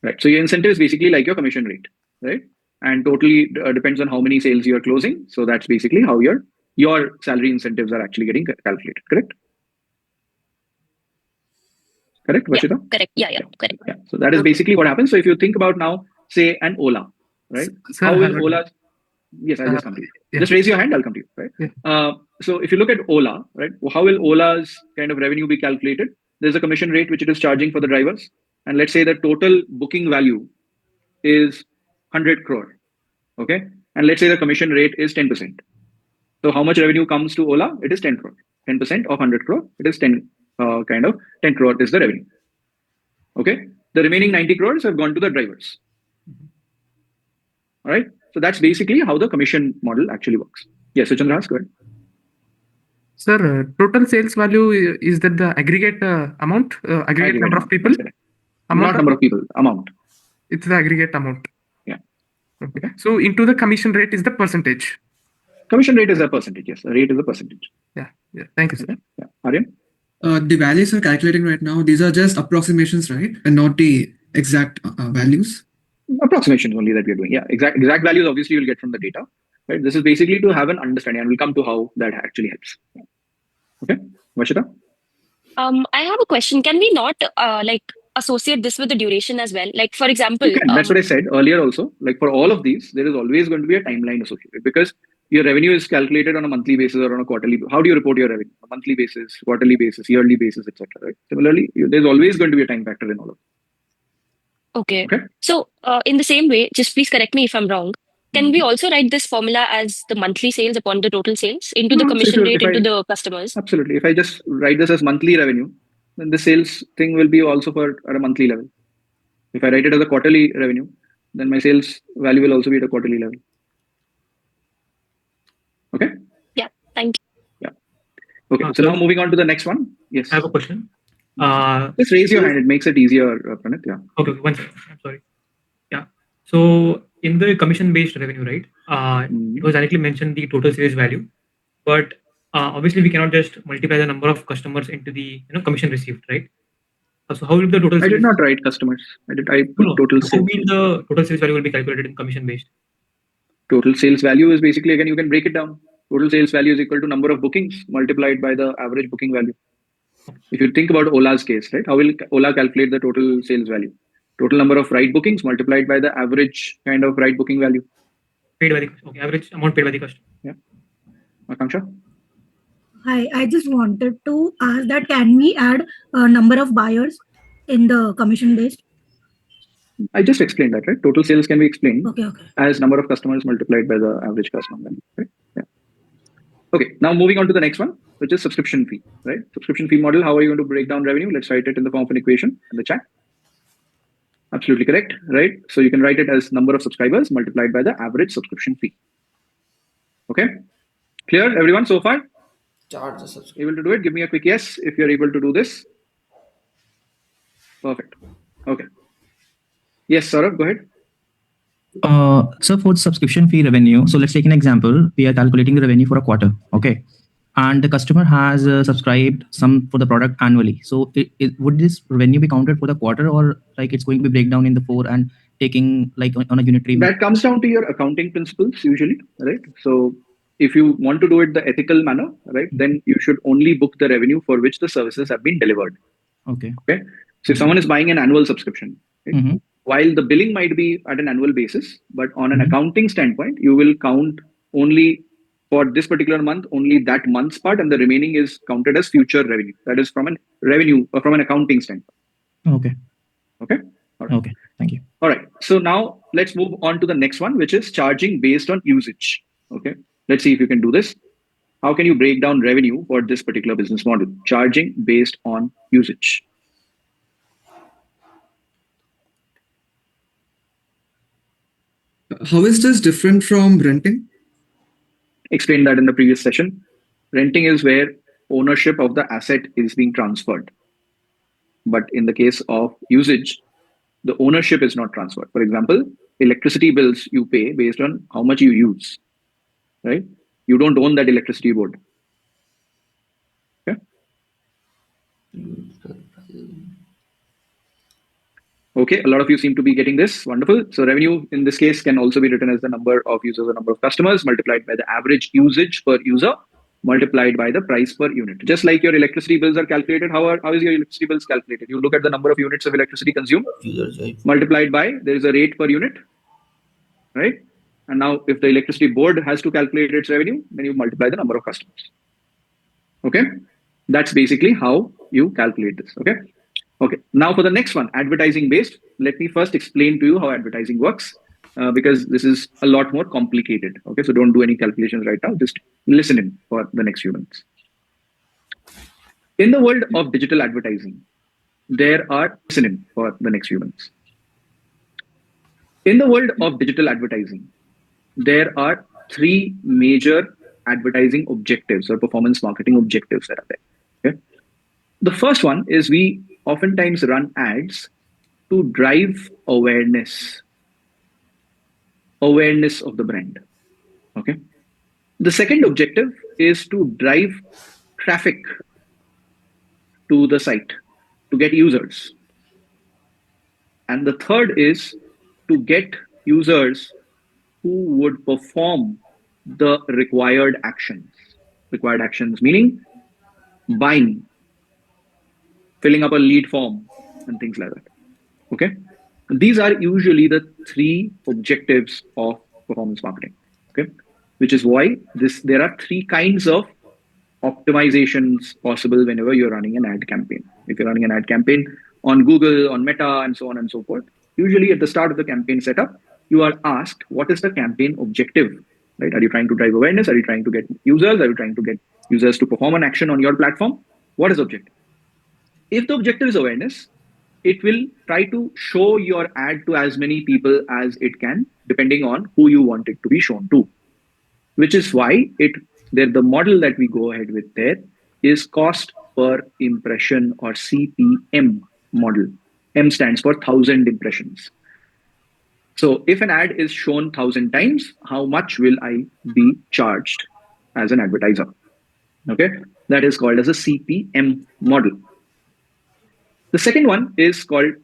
Right. So your incentive is basically like your commission rate, right? And totally depends on how many sales you are closing. So that's basically how your salary incentives are actually getting calculated. Correct? Correct, Vashita? Yeah, correct. Yeah, correct. Yeah. So that is basically what happens. So if you think about now, say an Ola, right? Sir, How will Ola? Yes, I'll just come to you. yeah. Just raise your hand. I'll come to you. Right. Yeah. So if you look at Ola, right, how will Ola's kind of revenue be calculated? There's a commission rate which it is charging for the drivers, and let's say the total booking value is 100 crore. Okay, and let's say the commission rate is 10%. So how much revenue comes to Ola? It is 10 crore. 10% of 100 crore. It is 10 crore is the revenue. Okay, the remaining 90 crores have gone to the drivers. All right. So that's basically how the commission model actually works. Yes, Suchandra, go ahead. Sir, total sales value, is that the aggregate amount? Aggregate number of people? Not number of people, amount. It's the aggregate amount. Yeah. Okay. So into the commission rate is the percentage. Commission rate is a percentage. Yes, the rate is a percentage. Yeah. Thank you, sir. Okay. Yeah. Aryan? The values you're calculating right now, these are just approximations, right? And not the exact values? Approximations only that we are doing. Yeah, exact values obviously you'll get from the data. Right. This is basically to have an understanding, and we'll come to how that actually helps. Okay, Vashita? I have a question. Can we not associate this with the duration as well? Like, for example, You can. That's what I said earlier also. Like for all of these, there is always going to be a timeline associated, because your revenue is calculated on a monthly basis or on a quarterly. How do you report your revenue? A monthly basis, quarterly basis, yearly basis, etc. Right. Similarly, there's always going to be a time factor in all of it. Okay. So in the same way, just please correct me if I'm wrong. Can we also write this formula as the monthly sales upon the total sales into the commission rate into the customers? Absolutely. If I just write this as monthly revenue, then the sales thing will be also at a monthly level. If I write it as a quarterly revenue, then my sales value will also be at a quarterly level. Okay? Yeah, thank you. Yeah. Okay, so now moving on to the next one. Yes. I have a question. Just raise your hand. It makes it easier, Pranit. Yeah. Okay, one second. I'm sorry. Yeah. So in the commission-based revenue, right? It was directly mentioned the total sales value, but obviously we cannot just multiply the number of customers into the commission received, right? So how will the total? I did not write customers. I put total sales. How will the total sales value will be calculated in commission-based? Total sales value is basically, again, you can break it down. Total sales value is equal to number of bookings multiplied by the average booking value. If you think about Ola's case, right? How will Ola calculate the total sales value? Total number of ride bookings multiplied by the average kind of ride booking value. Paid by the average amount paid by the customer. Yeah. Akanksha? Hi, I just wanted to ask that can we add a number of buyers in the commission based? I just explained that, right? Total sales can be explained Okay. as number of customers multiplied by the average customer value, right? Yeah. Okay, now moving on to the next one, which is subscription fee, right? Subscription fee model, how are you going to break down revenue? Let's write it in the form of an equation in the chat. Absolutely correct, right? So you can write it as number of subscribers multiplied by the average subscription fee. Okay, clear everyone so far? Charge the subscription. Able to do it? Give me a quick yes if you're able to do this. Perfect. Okay. Yes, Saurabh, go ahead. So for the subscription fee revenue, so let's take an example. We are calculating the revenue for a quarter, okay? And the customer has subscribed some for the product annually. So would this revenue be counted for the quarter, or like it's going to be breakdown in the four and taking like on a unitary? That comes down to your accounting principles usually, right? So if you want to do it the ethical manner, right, then you should only book the revenue for which the services have been delivered. Okay. Okay. So if someone is buying an annual subscription, right, while the billing might be at an annual basis, but on an accounting standpoint, you will count only for this particular month, only that month's part, and the remaining is counted as future revenue. That is from an revenue or from an accounting standpoint. Okay. Okay. All right. Okay. Thank you. All right. So now let's move on to the next one, which is charging based on usage. Okay. Let's see if you can do this. How can you break down revenue for this particular business model? Charging based on usage. How is this different from renting? Explained that in the previous session. Renting is where ownership of the asset is being transferred. But in the case of usage, the ownership is not transferred. For example, electricity bills you pay based on how much you use, right? You don't own that electricity board. Okay. Okay, a lot of you seem to be getting this. Wonderful. So revenue in this case can also be written as the number of users or number of customers multiplied by the average usage per user multiplied by the price per unit. Just like your electricity bills are calculated, how is your electricity bills calculated? You look at the number of units of electricity consumed multiplied by, there is a rate per unit, right? And now if the electricity board has to calculate its revenue, then you multiply the number of customers. Okay, that's basically how you calculate this. Okay. Okay, now for the next one, advertising based. Let me first explain to you how advertising works because this is a lot more complicated. Okay, so don't do any calculations right now. Just listen in for the next few minutes. In the world of digital advertising, there are In the world of digital advertising, there are three major advertising objectives or performance marketing objectives that are there. Okay, the first one is we oftentimes run ads to drive awareness of the brand. Okay. The second objective is to drive traffic to the site, to get users. And the third is to get users who would perform the required actions. Required actions meaning buying, filling up a lead form, and things like that. Okay. These are usually the three objectives of performance marketing. Okay. Which is why there are three kinds of optimizations possible whenever you're running an ad campaign. If you're running an ad campaign on Google, on Meta, and so on and so forth, usually at the start of the campaign setup, you are asked, what is the campaign objective? Right? Are you trying to drive awareness? Are you trying to get users? Are you trying to get users to perform an action on your platform? What is the objective? If the objective is awareness, it will try to show your ad to as many people as it can, depending on who you want it to be shown to. Which is why the model that we go ahead with there is cost per impression or CPM model. M stands for 1,000 impressions. So if an ad is shown 1,000 times, how much will I be charged as an advertiser? Okay, that is called as a CPM model. The second one is called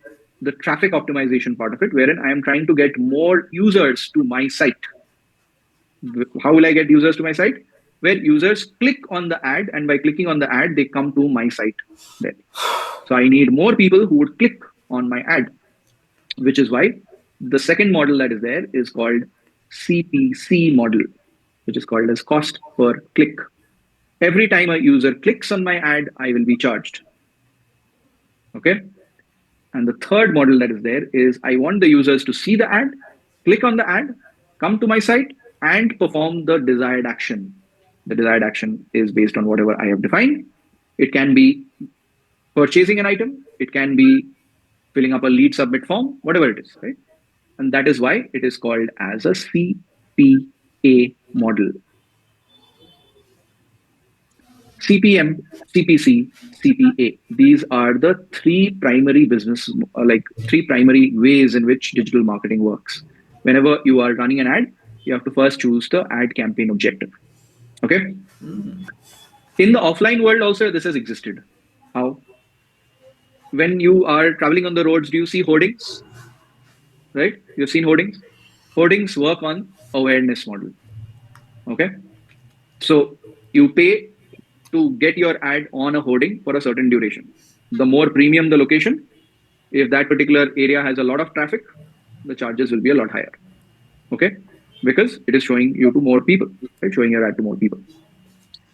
the traffic optimization part of it, wherein I am trying to get more users to my site. How will I get users to my site? Where users click on the ad, and by clicking on the ad, they come to my site there. So I need more people who would click on my ad, which is why the second model that is there is called CPC model. which is called as cost per click. Every time a user clicks on my ad, I will be charged. Okay. And the third model that is there is I want the users to see the ad, click on the ad, come to my site, and perform the desired action. The desired action is based on whatever I have defined. It can be purchasing an item, it can be filling up a lead submit form, whatever it is, right? And that is why it is called as a CPA model. CPM, CPC, CPA. These are the three primary business, like three primary ways in which digital marketing works. Whenever you are running an ad, you have to first choose the ad campaign objective. Okay. In the offline world, also, this has existed. How? When you are traveling on the roads, do you see hoardings? Right? You've seen hoardings. Hoardings work on awareness model. Okay. So you pay to get your ad on a hoarding for a certain duration. The more premium the location, if that particular area has a lot of traffic, the charges will be a lot higher. Okay, because it is showing you to more people, right? Showing your ad to more people.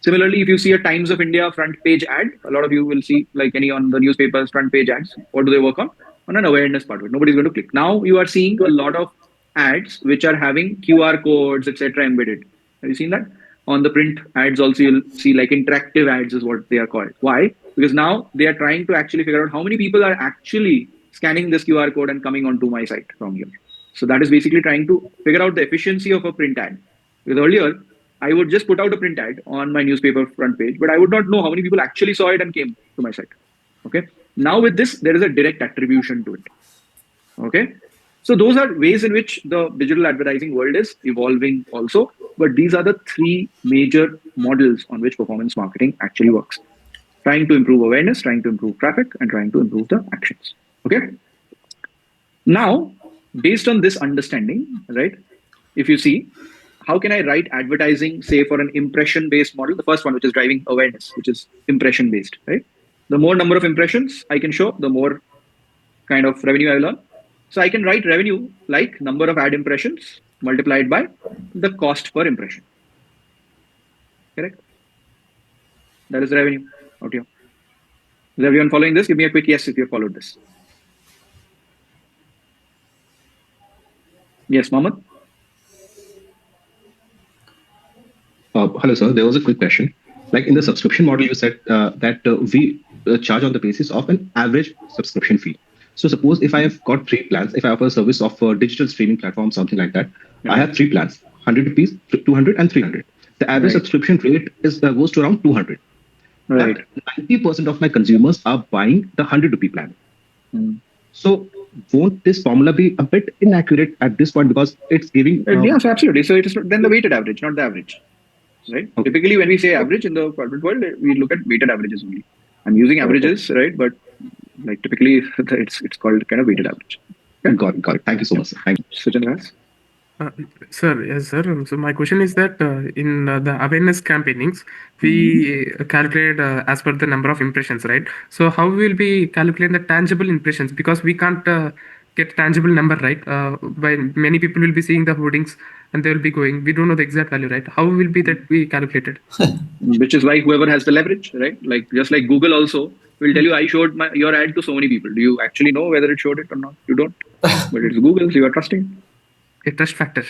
Similarly, if you see a Times of India front page ad, a lot of you will see, like any on the newspapers front page ads. What do they work on? On an awareness part of it. Nobody's going to click. Now you are seeing a lot of ads which are having QR codes, etc., embedded. Have you seen that? On the print ads, also you'll see like interactive ads is what they are called. Why? Because now they are trying to actually figure out how many people are actually scanning this QR code and coming onto my site from here. So that is basically trying to figure out the efficiency of a print ad. Because earlier, I would just put out a print ad on my newspaper front page, but I would not know how many people actually saw it and came to my site. Okay. Now with this, there is a direct attribution to it. Okay. So those are ways in which the digital advertising world is evolving also. But these are the three major models on which performance marketing actually works. Trying to improve awareness, trying to improve traffic, and trying to improve the actions. Okay. Now, based on this understanding, right, if you see, how can I write advertising, say, for an impression-based model? The first one, which is driving awareness, which is impression-based, right? The more number of impressions I can show, the more kind of revenue I will earn. So I can write revenue like number of ad impressions multiplied by the cost per impression. Correct? That is revenue out here. Is everyone following this? Give me a quick yes if you followed this. Yes, Mohammed? Hello, sir. There was a quick question. Like in the subscription model, you said that we charge on the basis of an average subscription fee. So suppose if I have got three plans, if I offer a service of a digital streaming platform, something like that, I have three plans, 100 rupees, 200 and 300. The average subscription rate is goes to around 200. Right. But 90% of my consumers are buying the 100 rupee plan. So won't this formula be a bit inaccurate at this point because it's giving... yes, absolutely. So it is then the weighted average, not the average. Right? Okay. Typically, when we say average in the corporate world, we look at weighted averages only. I'm using averages, right? But like typically, it's called kind of weighted average. Okay? Got it. Thank you so much, sir. Thank you. Sujan, Sir, yes, sir. So my question is that in the awareness campaignings, we calculate as per the number of impressions, right? So how will we calculate the tangible impressions? Because we can't get tangible number, right? By many people will be seeing the hoardings and they will be going. We don't know the exact value, right? How will be that be calculated? Which is why whoever has the leverage, right? Like just like Google also will tell you, I showed your ad to so many people. Do you actually know whether it showed it or not? You don't. But it's Google, so you are trusting. A trust factor.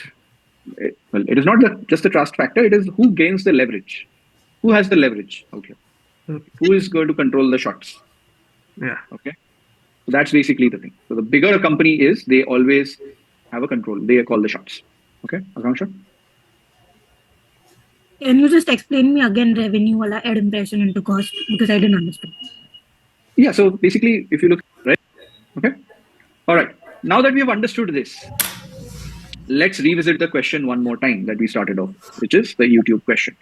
Well, it is not just the trust factor. It is who gains the leverage. Who has the leverage out here? Okay. Who is going to control the shots? Yeah. Okay. So that's basically the thing. So the bigger a company is, they always have a control. They call the shots. Okay, Akanksha? Can you just explain me again revenue wala ad impression into cost, because I didn't understand. Yeah, so basically, if you look, right? Okay. All right. Now that we have understood this, let's revisit the question one more time that we started off, which is the YouTube question.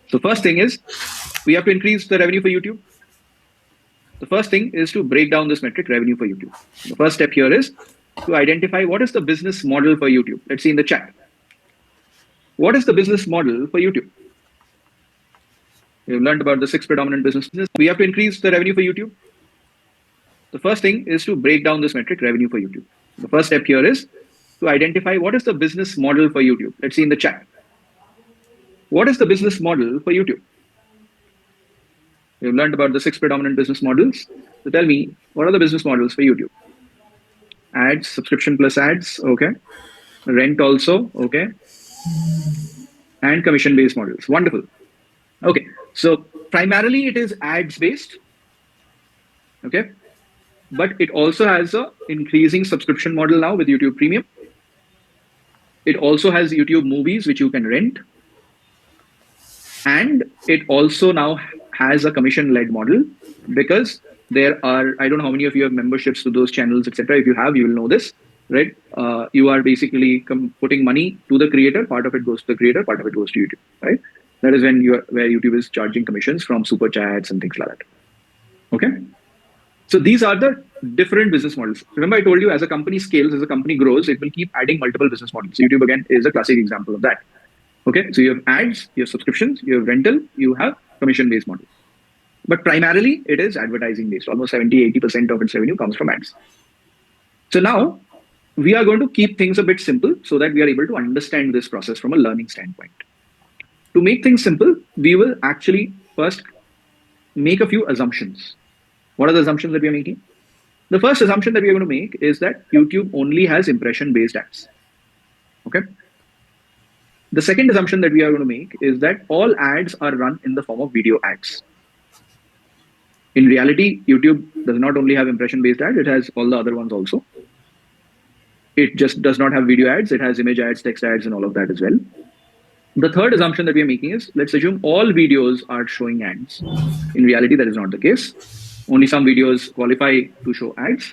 So first thing is, we have to increase the revenue for YouTube. The first thing is to break down this metric, revenue for YouTube. The first step here is to identify what is the business model for YouTube. Let's see in the chat. What is the business model for YouTube? We've learned about the 6 predominant businesses. We have to increase the revenue for YouTube. The first thing is to break down this metric, revenue for YouTube. The first step here is to identify what is the business model for YouTube. Let's see in the chat. what is the business model for YouTube? We've learned about the 6 predominant business models. So tell me, what are the business models for YouTube? Ads, subscription plus ads, okay. Rent also, okay. And commission-based models. Wonderful. Okay, so primarily it is ads-based, okay. But it also has a increasing subscription model now with YouTube Premium. It also has YouTube movies, which you can rent. And it also now has a commission-led model because there are, I don't know how many of you have memberships to those channels, etc. If you have, you will know this, right? You are basically putting money to the creator. Part of it goes to the creator, part of it goes to YouTube, right? That is when where YouTube is charging commissions from super chats and things like that. Okay. So these are the different business models. Remember, I told you as a company scales, as a company grows, it will keep adding multiple business models. YouTube again is a classic example of that. Okay, so you have ads, you have subscriptions, you have rental, you have commission-based model. But primarily, it is advertising-based. Almost 70-80% of its revenue comes from ads. So now, we are going to keep things a bit simple so that we are able to understand this process from a learning standpoint. To make things simple, we will actually first make a few assumptions. What are the assumptions that we are making? The first assumption that we are going to make is that YouTube only has impression-based ads. Okay. The second assumption that we are going to make is that all ads are run in the form of video ads. In reality, YouTube does not only have impression-based ads, it has all the other ones also. It just does not have video ads, it has image ads, text ads, and all of that as well. The third assumption that we are making is, let's assume all videos are showing ads. In reality, that is not the case. Only some videos qualify to show ads.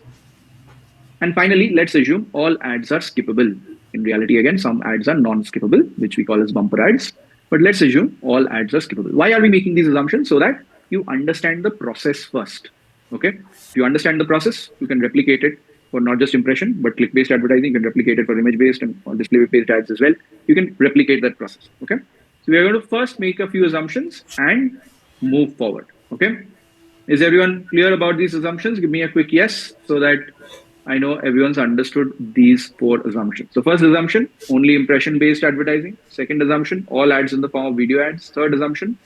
And finally, let's assume all ads are skippable. In reality, again, some ads are non-skippable, which we call as bumper ads. But let's assume all ads are skippable. Why are we making these assumptions? So that you understand the process first. Okay. If you understand the process, you can replicate it for not just impression, but click-based advertising. You can replicate it for image-based and display-based ads as well. You can replicate that process. Okay. So we are going to first make a few assumptions and move forward. Okay. Is everyone clear about these assumptions? Give me a quick yes so that I know everyone's understood these 4 assumptions. So first assumption, only impression-based advertising. Second assumption, all ads in the form of video ads. Third assumption,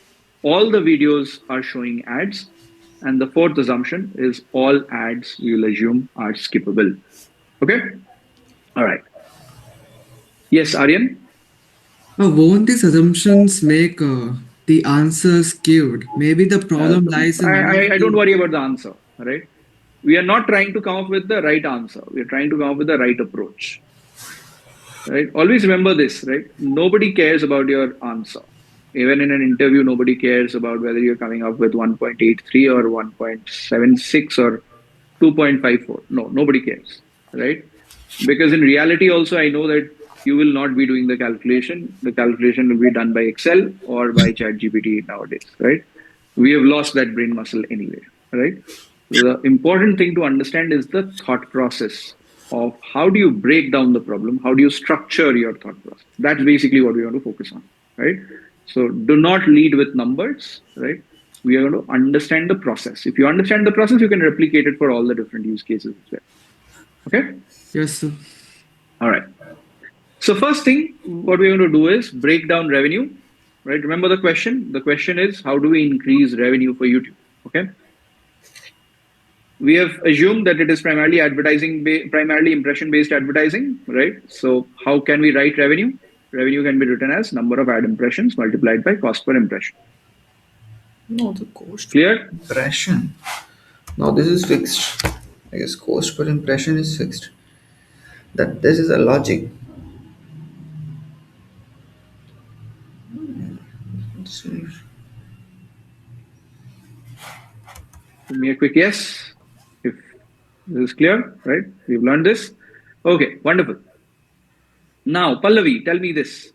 all the videos are showing ads. And the fourth assumption is all ads we will assume are skippable. Okay? All right. Yes, Aryan? Won't these assumptions make the answer skewed? Maybe the problem lies in one of I don't the. worry about the answer, right? We are not trying to come up with the right answer. We are trying to come up with the right approach. Right? Always remember this, right? Nobody cares about your answer. Even in an interview, nobody cares about whether you're coming up with 1.83 or 1.76 or 2.54. No, nobody cares, right? Because in reality, also, I know that you will not be doing the calculation. The calculation will be done by Excel or by ChatGPT nowadays, right? We have lost that brain muscle anyway, right? The important thing to understand is the thought process of how do you break down the problem, how do you structure your thought process. That's basically what we want to focus on, right? So do not lead with numbers, right? We are going to understand the process. If you understand the process, you can replicate it for all the different use cases as well. Okay? Yes, sir. All right. So first thing, what we're going to do is break down revenue, right? Remember the question? The question is, how do we increase revenue for YouTube? Okay. We have assumed that it is primarily primarily impression-based advertising, right? So how can we write revenue? Revenue can be written as number of ad impressions multiplied by cost per impression. No, the cost Clear? per impression. Now this is fixed. I guess cost per impression is fixed. That this is a logic. Let's see. Give me a quick yes if this is clear, right? We've learned this. Okay, wonderful. Now, Pallavi, tell me this.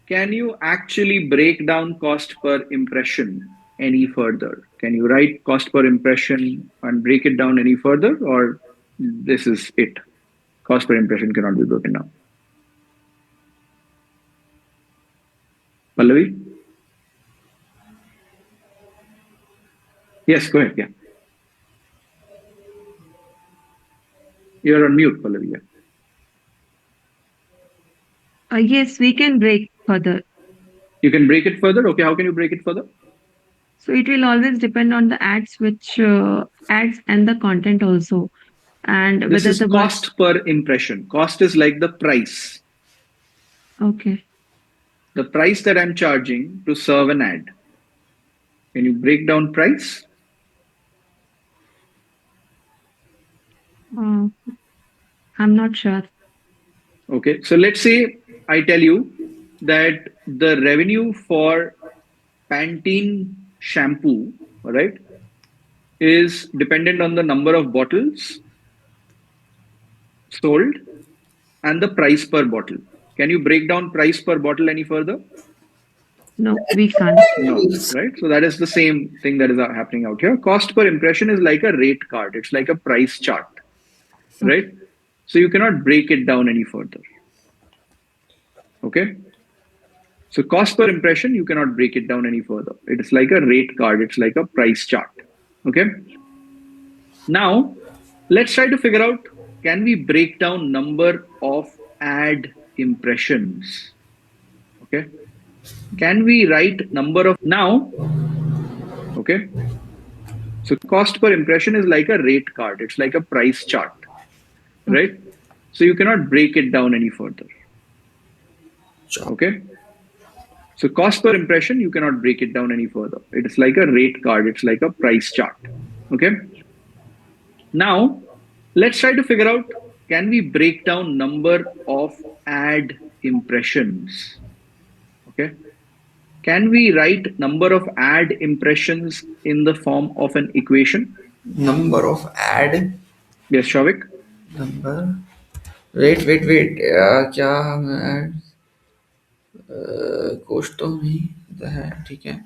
Can you actually break down cost per impression any further? Can you write cost per impression and break it down any further, or this is it? Cost per impression cannot be broken down. Pallavi? Yes, go ahead. Yeah. You're on mute, Pallavi. Yeah. Yes, we can break further. You can break it further. Okay, how can you break it further? So it will always depend on the ads, which ads and the content also, and This whether is the but. cost per impression. Cost is like the price, Okay. the price that I'm charging to serve an ad. Can you break down price? Uh, I'm not sure. Okay, so let's say I tell you that the revenue for Pantene shampoo, all right, is dependent on the number of bottles sold and the price per bottle. Can you break down price per bottle any further? No, we can't. No, right? So that is the same thing that is happening out here. Cost per impression is like a rate card, it's like a price chart, right? Okay. So you cannot break it down any further. Okay. So cost per impression, you cannot break it down any further. It is like a rate card, it's like a price chart. Okay. Now, let's try to figure out, can we break down number of ad impressions? Okay. Can we write number of now? Okay. So cost per impression is like a rate card. It's like a price chart, right? Okay. So you cannot break it down any further. Okay. So cost per impression, you cannot break it down any further. It is like a rate card. It's like a price chart. Okay. Now, let's try to figure out, can we break down number of ad impressions? Okay. Can we write number of ad impressions in the form of an equation? Number of ad. Yes, Shavik. Number. Wait. क्या हम ad कुछ तो नहीं है ठीक है.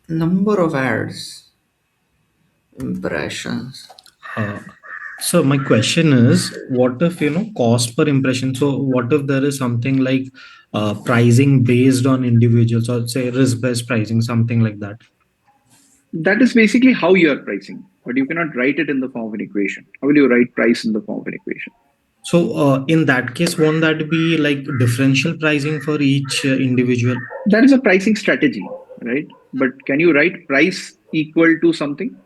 Number of ads. Impressions. Uh, so my question is, what if cost per impression? So what if there is something like pricing based on individuals, or say risk-based pricing, something like that? That is basically how you are pricing, but you cannot write it in the form of an equation. How will you write price in the form of an equation? So in that case, won't that be like differential pricing for each individual? That is a pricing strategy, right? But can you write price equal to something?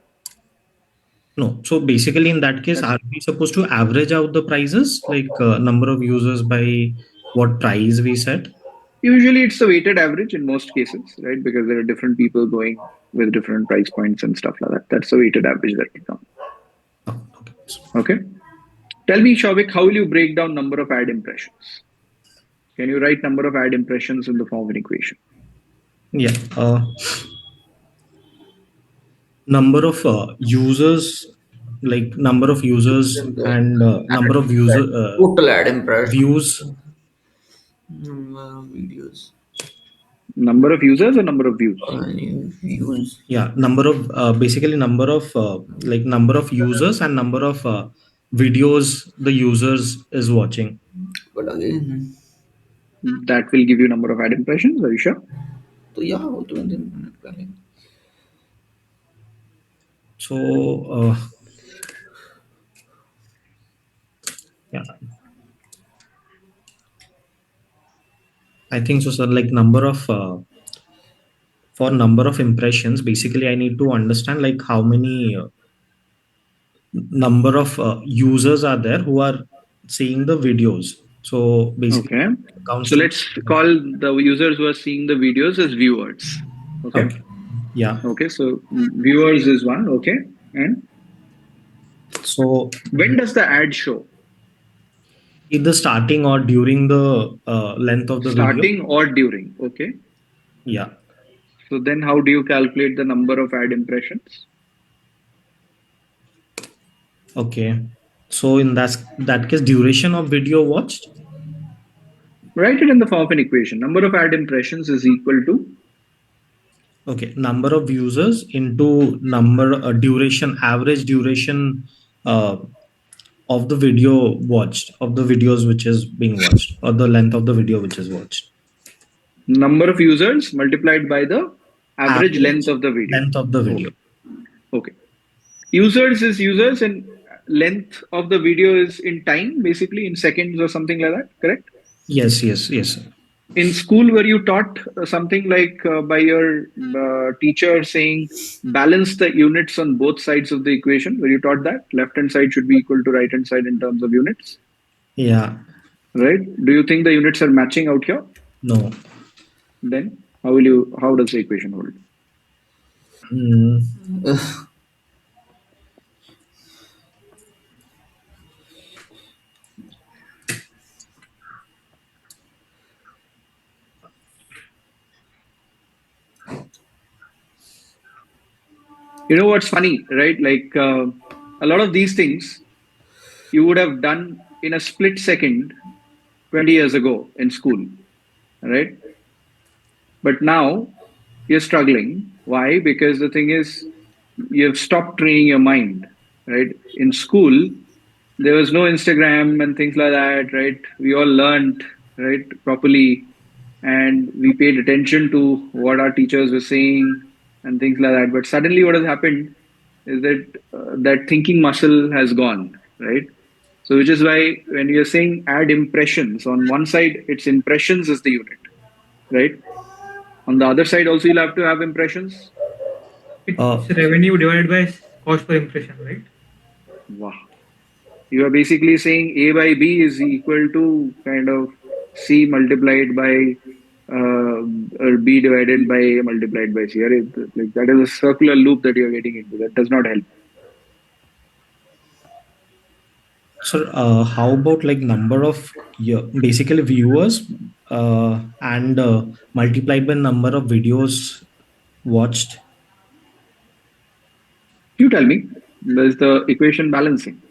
No. So basically, in that case, are we supposed to average out the prices, like number of users by what price we set? Usually it's a weighted average in most cases, right? Because there are different people going with different price points and stuff like that. That's a weighted average that will come. Oh, okay. Okay. Tell me, Shavik, how will you break down number of ad impressions? Can you write number of ad impressions in the form of an equation? Yeah. Number of users, like number of users and number of user Total ad impression. views. Videos. Number of users or number of views? Views. Yeah, number of basically number of like number of users and number of videos the users is watching. But again, that will give you number of ad impressions. Are you sure? तो yeah, वो तो internet पहले. So yeah, I think so, sir. Like number of for number of impressions, basically I need to understand like how many number of users are there who are seeing the videos. So basically, Okay. counts So to. let's call the users who are seeing the videos as viewers. Okay. Okay. Yeah. Okay. So viewers is one. Okay. And so when does the ad show? Either starting or during the length of the video. Starting or during. Okay. Yeah. So then how do you calculate the number of ad impressions? Okay. So in that case, duration of video watched? Write it in the form of an equation. Number of ad impressions is equal to? Okay. Number of users into number duration, average duration of the video watched, of the videos which is being watched, or the length of the video which is watched. Number of users multiplied by the average length of the video. Length of the video. Okay. Users is users and length of the video is in time, basically in seconds or something like that, correct? Yes. In school, were you taught something like by your teacher saying balance the units on both sides of the equation? Were you taught that left hand side should be equal to right hand side in terms of units? Yeah. Right? Do you think the units are matching out here? No. Then how will you? How does the equation hold? Mm. You know what's funny, right? Like a lot of these things you would have done in a split second 20 years ago in school, right? But now you're struggling. Why? Because the thing is, you've stopped training your mind, right? In school, there was no Instagram and things like that, right? We all learned, right, properly, and we paid attention to what our teachers were saying and things like that. But suddenly, what has happened is that that thinking muscle has gone, right? So, which is why when you're saying add impressions, on one side, it's impressions is the unit, right? On the other side, also, you'll have to have impressions. It's revenue divided by cost per impression, right? Wow. You are basically saying A by B is equal to kind of C multiplied by or B divided by A multiplied by C. Like that is a circular loop that you're getting into. That does not help. So, how about like number of basically viewers and multiplied by number of videos watched? You tell me. There's the equation balancing.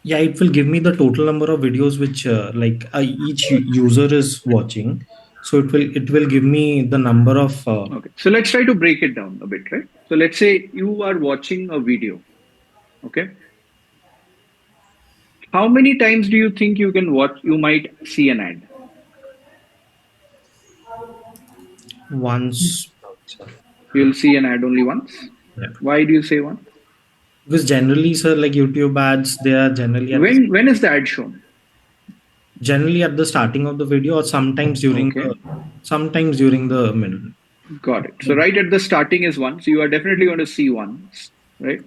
Yeah, it will give me the total number of videos which like each user is watching. So it will give me the number of Okay. So let's try to break it down a bit, right? So let's say you are watching a video. Okay. How many times do you think you can watch? You might see an ad. once. You'll see an ad only once. Yeah. Why do you say once? Because generally, sir, like YouTube ads, they are generally at When is the ad shown? the starting of the video, or Okay. sometimes during the middle. Got it. So right at the starting is one. So you are definitely going to see one, right?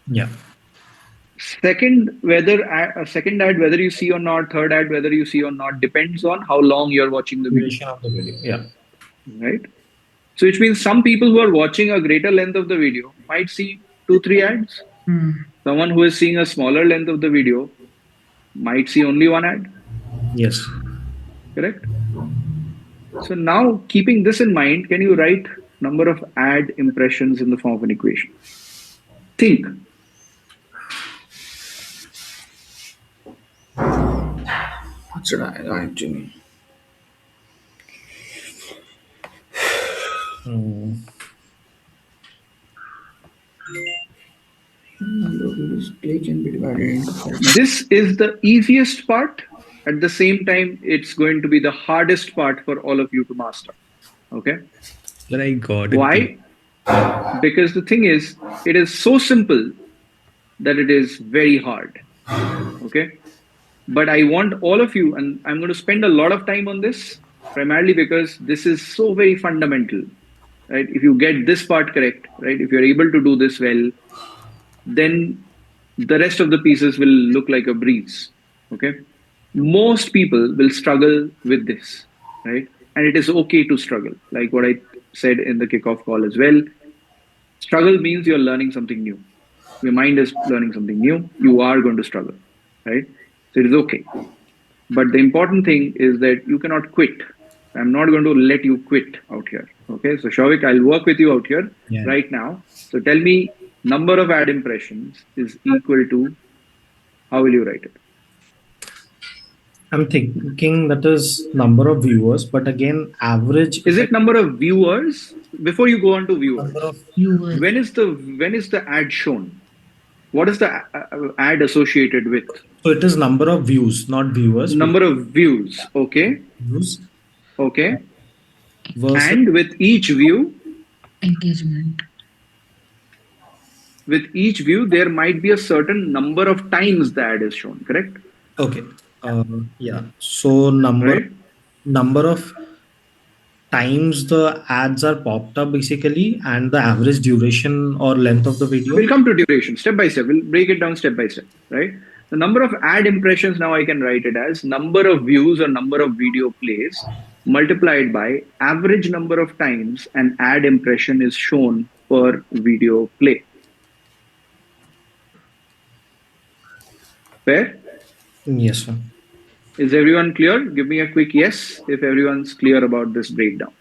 Yeah. Second, whether a second ad, whether you see or not, third ad, whether you see or not, depends on how long you're watching the video, Duration of the video. Yeah. right? So which means some people who are watching a greater length of the video might see two, three ads. Someone who is seeing a smaller length of the video might see only one ad. Yes. Correct? So now, keeping this in mind, can you write number of ad impressions in the form of an equation? Think. What should I write, Jimmy? Play can be divided into This is the easiest part. At the same time, it's going to be the hardest part for all of you to master. Okay? Then I got it. Why? Because the thing is, it is so simple that it is very hard. Okay? But I want all of you, and I'm going to spend a lot of time on this, primarily because this is so very fundamental. Right? If you get this part correct, right? If you're able to do this well, then the rest of the pieces will look like a breeze. Okay? Most people will struggle with this, right? And it is okay to struggle, like what I said in the kickoff call as well. Struggle means you're learning something new. Your mind is learning something new. You are going to struggle, right? So it is okay. But the important thing is that you cannot quit. I'm not going to let you quit out here. Okay. So Shavik, I'll work with you out here right now. So tell me, number of ad impressions is equal to, how will you write it? I'm thinking that is number of viewers, but again, average. Is it number of viewers? Before you go on to viewers, number of viewers. when is the ad shown? What is the ad associated with? So it is number of views, not viewers. Number of views. Okay. Views. Okay. Versus And with each view, Engagement. with each view, there might be a certain number of times the ad is shown. Correct? Okay. Yeah. So right? number of times the ads are popped up basically, and the average duration or length of the video. We'll come to duration step by step. We'll break it down step by step, right? The number of ad impressions, now I can write it as number of views or number of video plays multiplied by average number of times an ad impression is shown per video play. Fair? Yes, sir. Is everyone clear? Give me a quick yes if everyone's clear about this breakdown.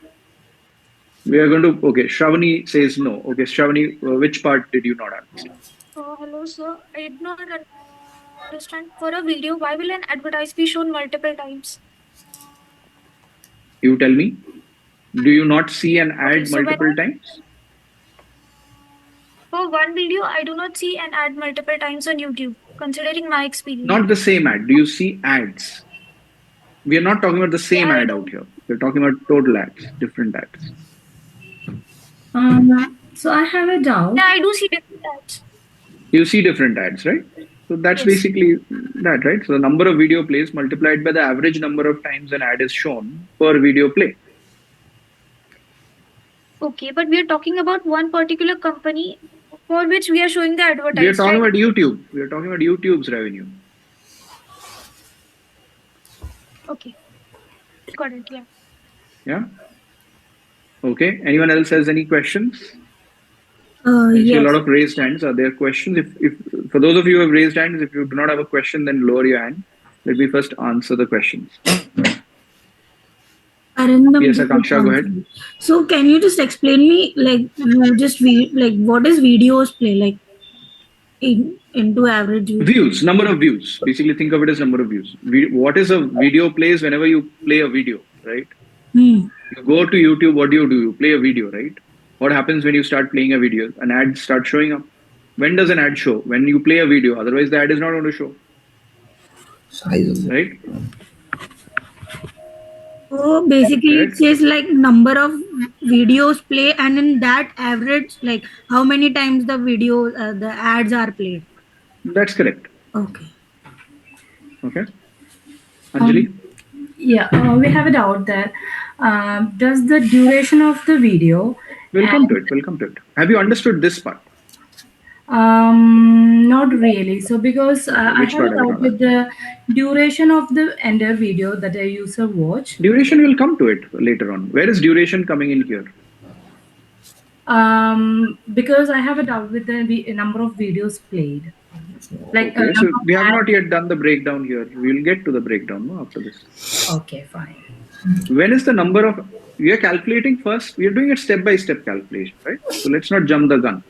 We are going to, okay, Shravani says no. Okay, Shravani, which part did you not understand? Hello, sir. I did not understand. For a video, why will an advertise be shown multiple times? You tell me. Do you not see an Okay, ad so when multiple times? for one video, I do not see an ad multiple times on YouTube, considering my experience. Not the same ad. Do you see ads? We are not talking about the same Yeah, I ad out do. here. We're talking about total ads, different ads. So I have a doubt. Yeah, I do see different ads. You see different ads, right? So that's Yes. basically that, right? So the number of video plays multiplied by the average number of times an ad is shown per video play. Okay, but we are talking about one particular company for which we are showing the We are advertise, talking right? about YouTube. We are talking about YouTube's revenue. Okay, got it. Yeah. Yeah. Okay. Anyone else has any questions? I see a Yes. lot of raised hands. Are there questions? If for those of you who have raised hands, if you do not have a question, then lower your hand. Let me first answer the questions. Arindam, Yes, this is Akanksha, go ahead. Pankaj. So can you just explain me like what is videos play like into average views? Views, number of views. Basically, think of it as number of views. What is a video plays whenever you play a video, right? Hmm. You go to YouTube, what do? You play a video, right? What happens when you start playing a video? An ad starts showing up. When does an ad show? When you play a video. Otherwise, the ad is not going to show. Right? So basically, it Correct? says like number of videos play, and in that average, like how many times the ads are played. That's correct. Okay. Okay. Anjali? Yeah, we have a doubt there. Does the duration of the video We'll come and to it. We'll come to it. Have you understood this part? not really. So because I Which have a part have you doubt not with the duration of the entire video that a user watch. Duration will come to it later on. Where is duration coming in here? Because I have a doubt with the number of videos played. Like Okay, so number of we have ads. not yet done the breakdown here. We'll get to the breakdown no, after this. Okay, fine. When is the number of, we are calculating first, we are doing it step by step calculation, right? So let's not jump the gun.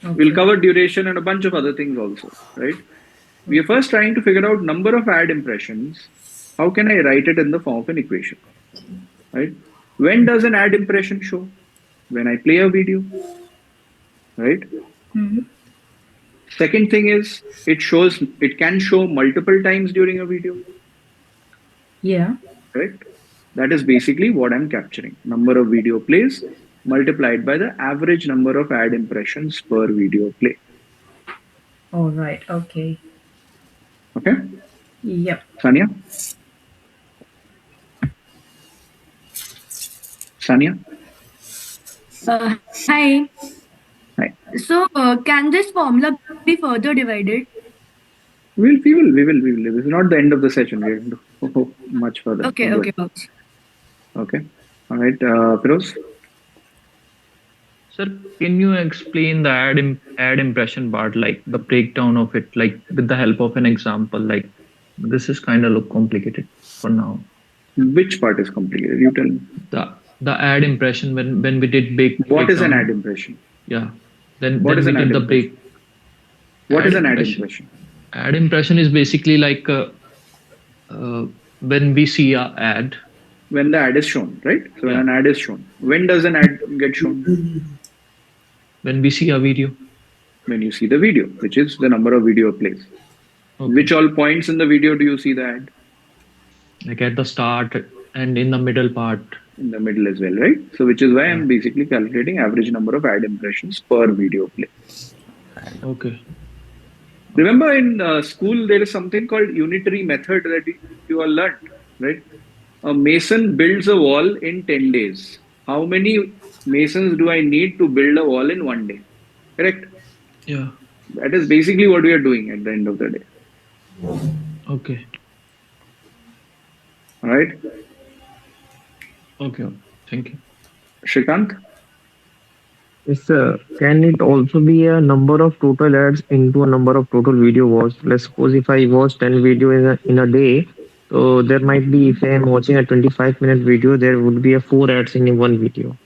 We'll cover duration and a bunch of other things also, right? We are first trying to figure out number of ad impressions. How can I write it in the form of an equation, right? When does an ad impression show? When I play a video, right? Second thing is it can show multiple times during a video. Yeah. Correct? That is basically what I'm capturing. Number of video plays multiplied by the average number of ad impressions per video play. All right. Okay. Okay? Yep. Sania? Sania? Hi. Hi. So, can this formula be further divided? We will. This is not the end of the session. We are going to go much further. Okay, Don't okay, worry. okay. Okay. All right. Firoz? Sir, can you explain the ad impression part, like the breakdown of it, like with the help of an example? Like this is kind of look complicated for now. Which part is complicated? You tell me. The ad impression when we did What is an ad impression? Yeah. Then What is we an did ad the impression? What is an ad impression? Ad impression is basically like when we see a ad. When the ad is shown, right? So when an ad is shown. When does an ad get shown? When we see a video. When you see the video, which is the number of video plays. Okay. Which all points in the video do you see the ad? Like at the start and in the middle part. In the middle as well, right? So which is why I'm basically calculating average number of ad impressions per video play. Okay. Remember in school, there is something called unitary method that you all learned, right? A mason builds a wall in 10 days. How many masons do I need to build a wall in 1 day? Correct? Yeah. That is basically what we are doing at the end of the day. Okay. All right? Okay. Thank you. Shrikant? Yes, sir. Can it also be a number of total ads into a number of total video watched? Let's suppose if I watch 10 video in a day, so there might be, if I am watching a 25-minute video, there would be a 4 ads in one video.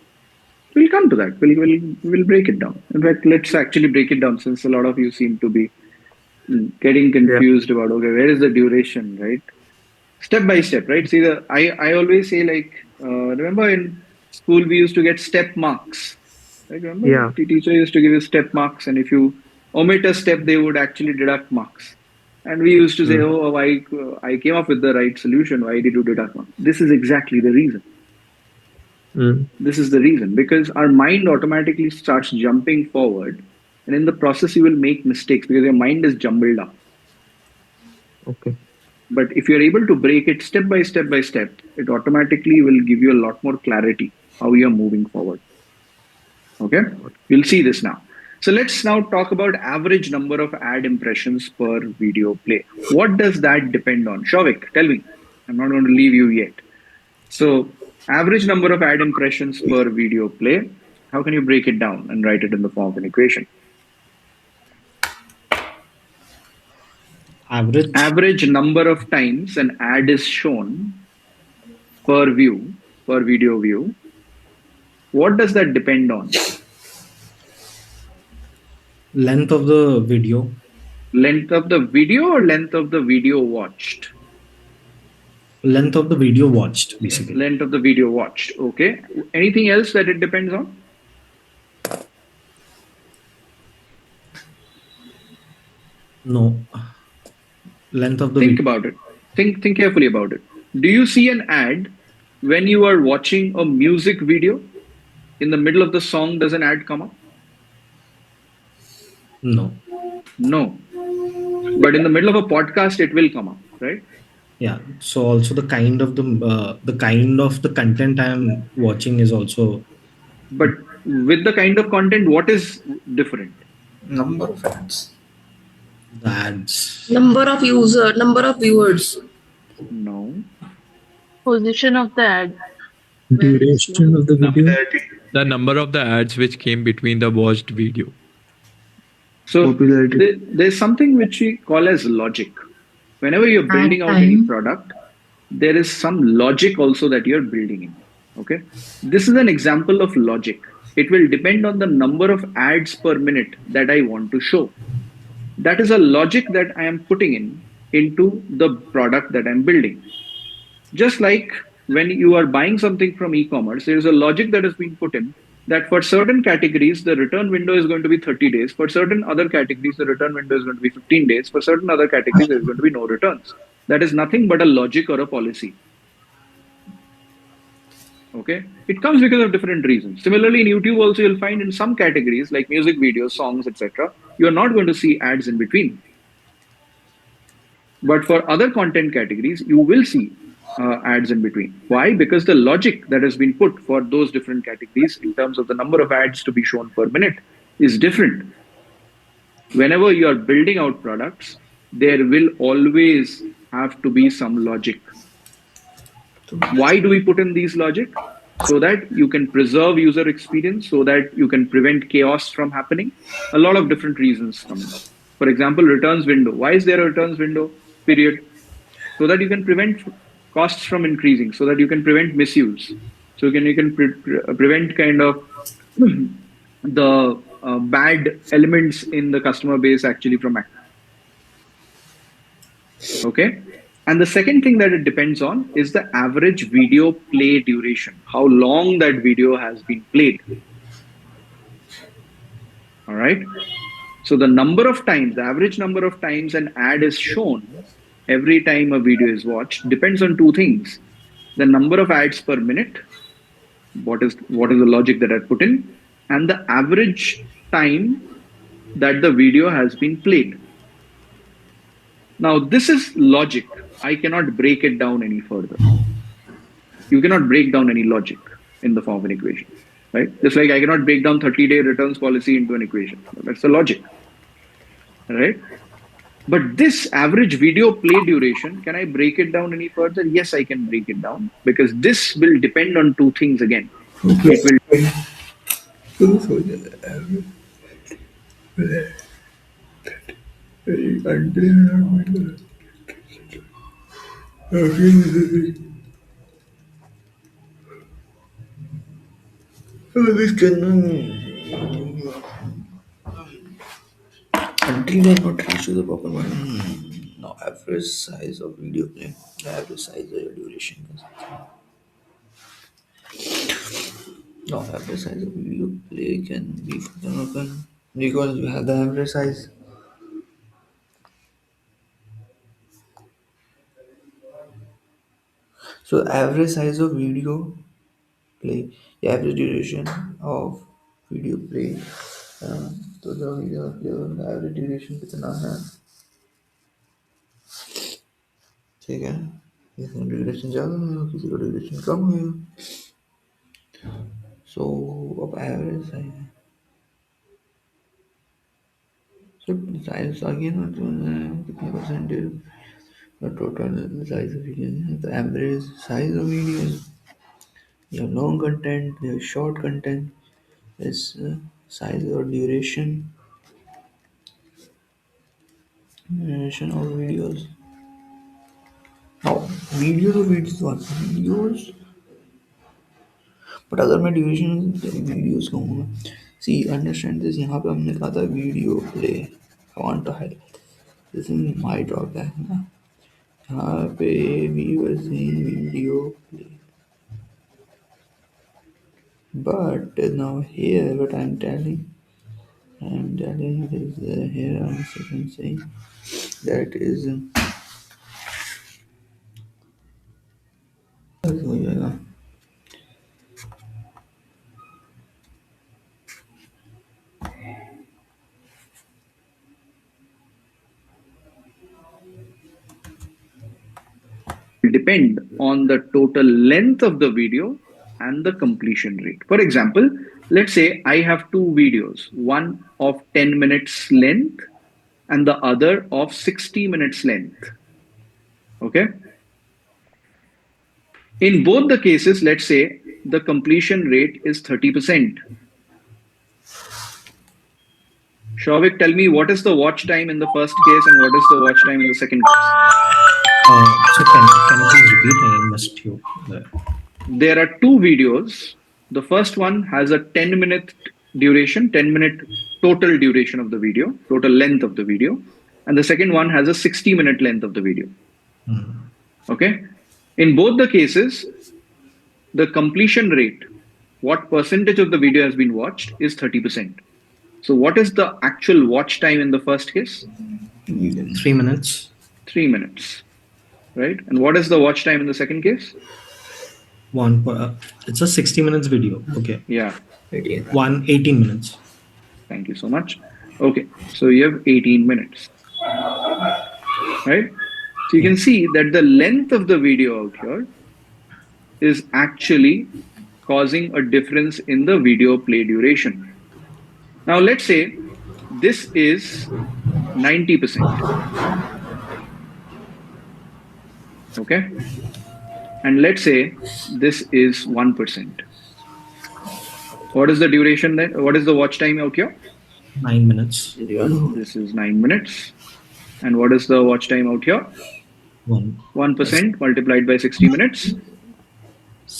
We'll come to that. We'll break it down. In fact, let's actually break it down since a lot of you seem to be getting Yeah. confused about, okay, where is the duration, right? Step by step, right? See, I always say, like, remember in school we used to get step marks. Right? Remember, Yeah. the teacher used to give you step marks, and if you omit a step, they would actually deduct marks. And we used to say, Mm. oh, I came up with the right solution. Why did you deduct marks? This is exactly the reason. Mm. This is the reason because our mind automatically starts jumping forward, and in the process, you will make mistakes because your mind is jumbled up. Okay. But if you're able to break it step by step, it automatically will give you a lot more clarity how you're moving forward. Okay? You'll see this now. So let's now talk about average number of ad impressions per video play. What does that depend on? Shavik, tell me. I'm not going to leave you yet. So, average number of ad impressions per video play. How can you break it down and write it in the form of an equation? Average number of times an ad is shown per view, per video view. What does that depend on? Length of the video. Length of the video or length of the video watched? Length of the video watched, basically. Length of the video watched. Okay. Anything else that it depends on? No. Length of the Think video. about it. Think carefully about it. Do you see an ad when you are watching a music video? In the middle of the song, does an ad come up? No. No. But in the middle of a podcast, it will come up, right? Yeah. So also the kind of the content I am watching is also. But with the kind of content, what is different? Number of ads. The ads. Number of viewers. No. Position of the ad. Duration of the video. The number of the ads which came between the watched video. So there's something which we call as logic. Whenever you're building out any product, there is some logic also that you're building in. Okay. This is an example of logic. It will depend on the number of ads per minute that I want to show. That is a logic that I am putting into the product that I'm building. Just like when you are buying something from e-commerce, there is a logic that has been put in that for certain categories, the return window is going to be 30 days. For certain other categories, the return window is going to be 15 days. For certain other categories, there is going to be no returns. That is nothing but a logic or a policy. Okay, it comes because of different reasons. Similarly, in YouTube also, you'll find in some categories like music videos, songs, etc., you are not going to see ads in between. But for other content categories, you will see ads in between. Why? Because the logic that has been put for those different categories in terms of the number of ads to be shown per minute is different. Whenever you are building out products, there will always have to be some logic. Why do we put in these logic? So that you can preserve user experience, so that you can prevent chaos from happening. A lot of different reasons come in. For example, returns window. Why is there a returns window period? So that you can prevent costs from increasing, so that you can prevent misuse. So you can prevent kind of the bad elements in the customer base actually from acting. Okay. And the second thing that it depends on is the average video play duration, how long that video has been played. All right. So the number of times, the average number of times an ad is shown every time a video is watched depends on two things: the number of ads per minute, what is the logic that I put in, and the average time that the video has been played. Now, this is logic. I cannot break it down any further. You cannot break down any logic in the form of an equation, right? Just like I cannot break down 30-day returns policy into an equation. That's the logic, right? But this average video play duration, can I break it down any further? Yes, I can break it down because this will depend on two things again. It will This can until they are not reached to the proper one. No, average size of video play. The average size of your duration. No, average size of video play can be further open because you have the average size. So average size of video play, the average duration of video play. तो जो video play का average duration कितना है? ठीक है, इसमें duration ज़्यादा है, किसी का duration कम है. So अब average size. So size again कितने percentage the total size of video है? The average size of video. You have long content, you have short content. Is size or duration of videos. Now videos of videos what videos. But अगर मैं duration videos कहूँगा, see understand this. यहाँ पे हमने कहा था video play. I want to highlight. This is my drawback ना. यहाँ पे we were saying video play. But now here what I'm telling is here I'm saying that is हो जाएगा. depend on the total length of the video and the completion rate. For example, let's say I have two videos, one of 10 minutes length and the other of 60 minutes length. Okay. In both the cases, let's say the completion rate is 30%. Shavik, tell me what is the watch time in the first case and what is the watch time in the second case? So can you please repeat? I missed you there. There are two videos. The first one has a 10-minute duration, 10-minute total duration of the video, total length of the video. And the second one has a 60-minute length of the video. Okay. In both the cases, the completion rate, what percentage of the video has been watched, is 30%. So what is the actual watch time in the first case? 3 minutes. 3 minutes. Right. And what is the watch time in the second case? It's a 60 minutes video. Okay. Yeah. 18 minutes. Thank you so much. Okay. So you have 18 minutes. Right. So you can see that the length of the video out here is actually causing a difference in the video play duration. Now let's say this is 90%. Okay. And let's say this is 1%. What is the duration then? What is the watch time out here? 9 minutes. This is 9 minutes. And what is the watch time out here? 1% multiplied by 60 minutes.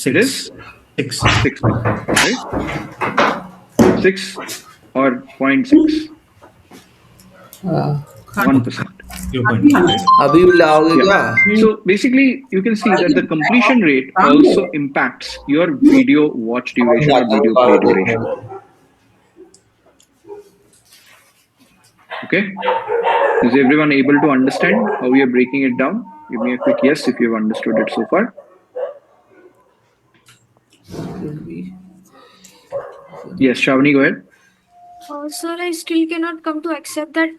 It is 6 minutes, right? 6 or 0.6. 1%. Yeah. So basically, you can see that the completion rate also impacts your video watch duration or video play duration. Okay. Is everyone able to understand how we are breaking it down? Give me a quick yes if you've understood it so far. Yes, Shavani, go ahead. Sir, I still cannot come to accept that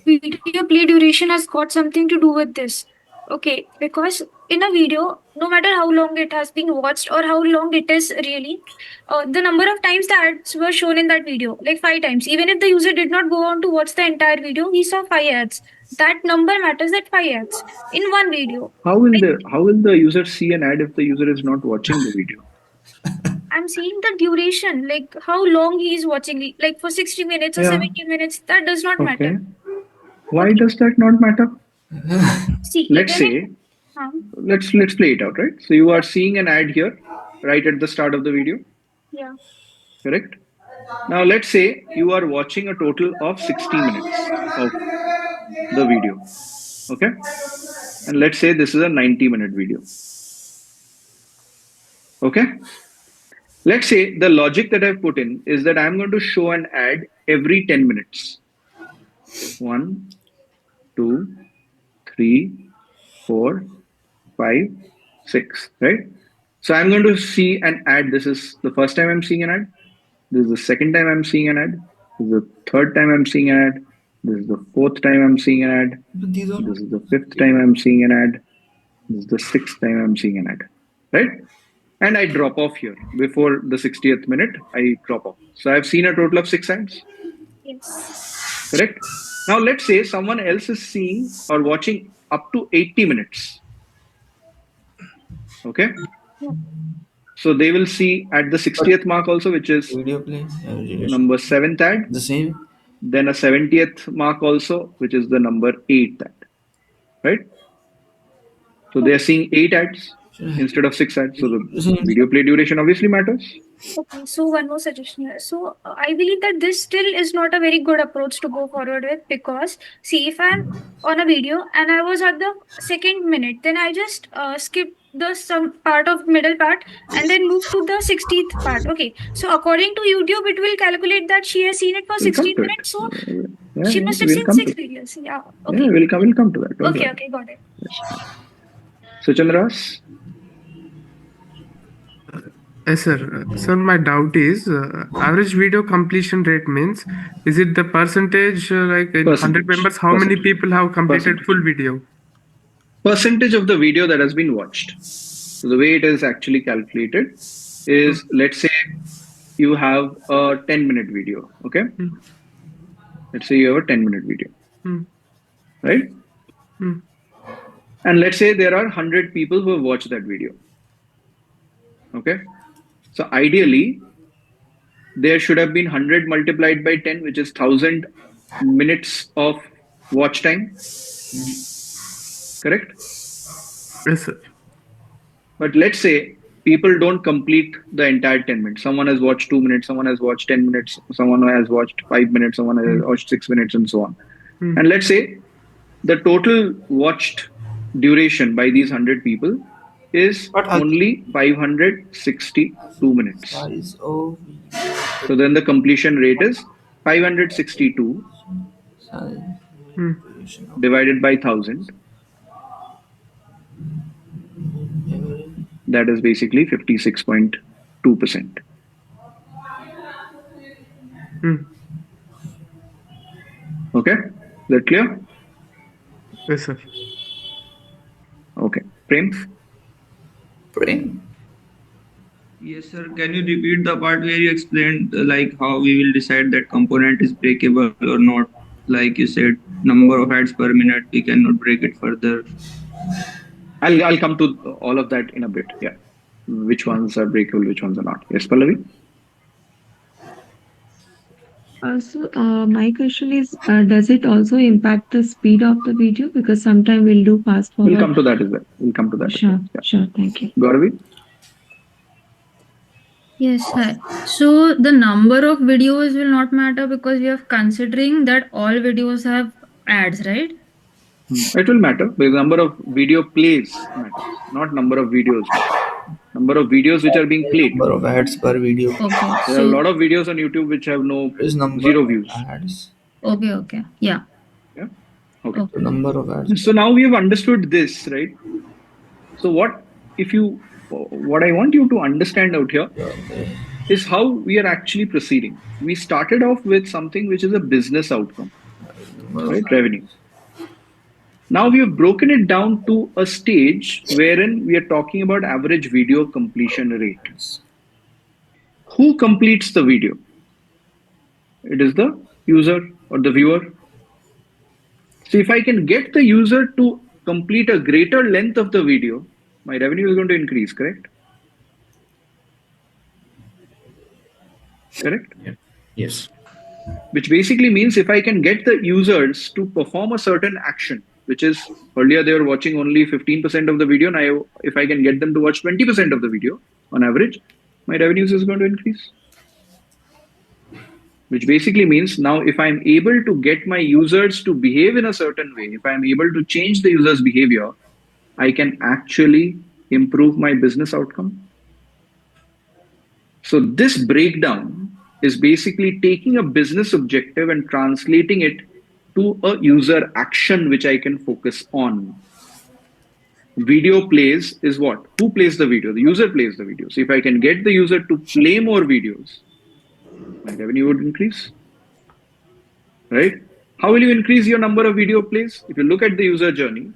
video play duration has got something to do with this. Okay, because in a video, no matter how long it has been watched or how long it is really, the number of times the ads were shown in that video, like 5 times. Even if the user did not go on to watch the entire video, he saw 5 ads. That number matters, that 5 ads in one video. How will the user see an ad if the user is not watching the video? I'm seeing the duration, like how long he is watching, like for 60 minutes or Yeah. 70 minutes, that does not Okay. matter. Why Okay. does that not matter? See, Let's when it, say let's play it out, right? So you are seeing an ad here right at the start of the video, yeah. correct? Now let's say you are watching a total of 60 minutes of the video, okay? And let's say this is a 90-minute video, okay? Let's say the logic that I've put in is that I'm going to show an ad every 10 minutes. 1, 2, 3, 4, 5, 6, right? So I'm going to see an ad. This is the first time I'm seeing an ad. This is the second time I'm seeing an ad. This is the third time I'm seeing an ad. This is the fourth time I'm seeing an ad. But these are This is the fifth time I'm seeing an ad. This is the sixth time I'm seeing an ad. Right? And I drop off here. Before the 60th minute, I drop off. So I've seen a total of 6 ads. Yes. Correct? Now let's say someone else is seeing or watching up to 80 minutes. Okay? So they will see at the 60th mark also, which is video play number 7th ad. the same. Then a 70th mark also, which is the number 8th ad. Right? So they are seeing 8 ads instead of 6 ads. So the video play duration obviously matters. Okay, so one more suggestion here. So I believe that this still is not a very good approach to go forward with, because see, if I'm on a video and I was at the second minute, then I just skip the some part of middle part and then move to the 60th part. Okay, so according to YouTube, it will calculate that she has seen it for We'll come 16 to it. minutes, so Yeah, she yeah, must have we'll seen come to 6 it. videos. Yeah. Yeah, Okay. we'll come to that. Don't Okay. worry. Okay. Got it. So Chandras? Yes, sir. Sir, my doubt is average video completion rate means, is it the percentage like in 100 members, how many people have completed full video? Percentage of the video that has been watched. So the way it is actually calculated is, let's say you have a 10-minute video, okay? Let's say you have a 10-minute video, right? And let's say there are 100 people who have watched that video, okay? So ideally, there should have been 100 multiplied by 10, which is 1,000 minutes of watch time, correct? Yes, sir. But let's say people don't complete the entire 10 minutes. Someone has watched 2 minutes, someone has watched 10 minutes, someone has watched 5 minutes, someone has watched 6 minutes, and so on. And let's say the total watched duration by these 100 people is only 562 minutes. So then the completion rate is 562 divided by 1,000. That is basically 56.2%. Okay, is that clear? Yes, sir. Okay, Prem? Yes, sir. Can you repeat the part where you explained like how we will decide that component is breakable or not? Like you said, number of ads per minute, we cannot break it further. I'll come to all of that in a bit. Yeah, which ones are breakable, which ones are not. Yes, Pallavi? My question is, does it also impact the speed of the video? Because sometimes we'll do fast forward. We'll come to that as well. We'll come to that. Sure, as well. Yeah. sure. Thank you. Gauravi? Yes, hi. So the number of videos will not matter because we are considering that all videos have ads, right? It will matter because number of video plays matters, not number of videos matter. Number of videos which are being played. Number of ads per video. Okay. There are a lot of videos on YouTube which have number zero of views. Ads. Okay. Yeah. Yeah. Okay. The number of ads. So now we have understood this, right? So what I want you to understand out here is how we are actually proceeding. We started off with something which is a business outcome. right? Revenue. Now we have broken it down to a stage wherein we are talking about average video completion rate. Who completes the video? It is the user or the viewer. So if I can get the user to complete a greater length of the video, my revenue is going to increase, correct? Correct? Yes. Which basically means if I can get the users to perform a certain action, which is earlier they were watching only 15% of the video, now if I can get them to watch 20% of the video on average, my revenues is going to increase. Which basically means now if I'm able to get my users to behave in a certain way, if I'm able to change the user's behavior, I can actually improve my business outcome. So this breakdown is basically taking a business objective and translating it to a user action which I can focus on. Video plays is what? Who plays the video? The user plays the video. So if I can get the user to play more videos, my revenue would increase, right? How will you increase your number of video plays? If you look at the user journey,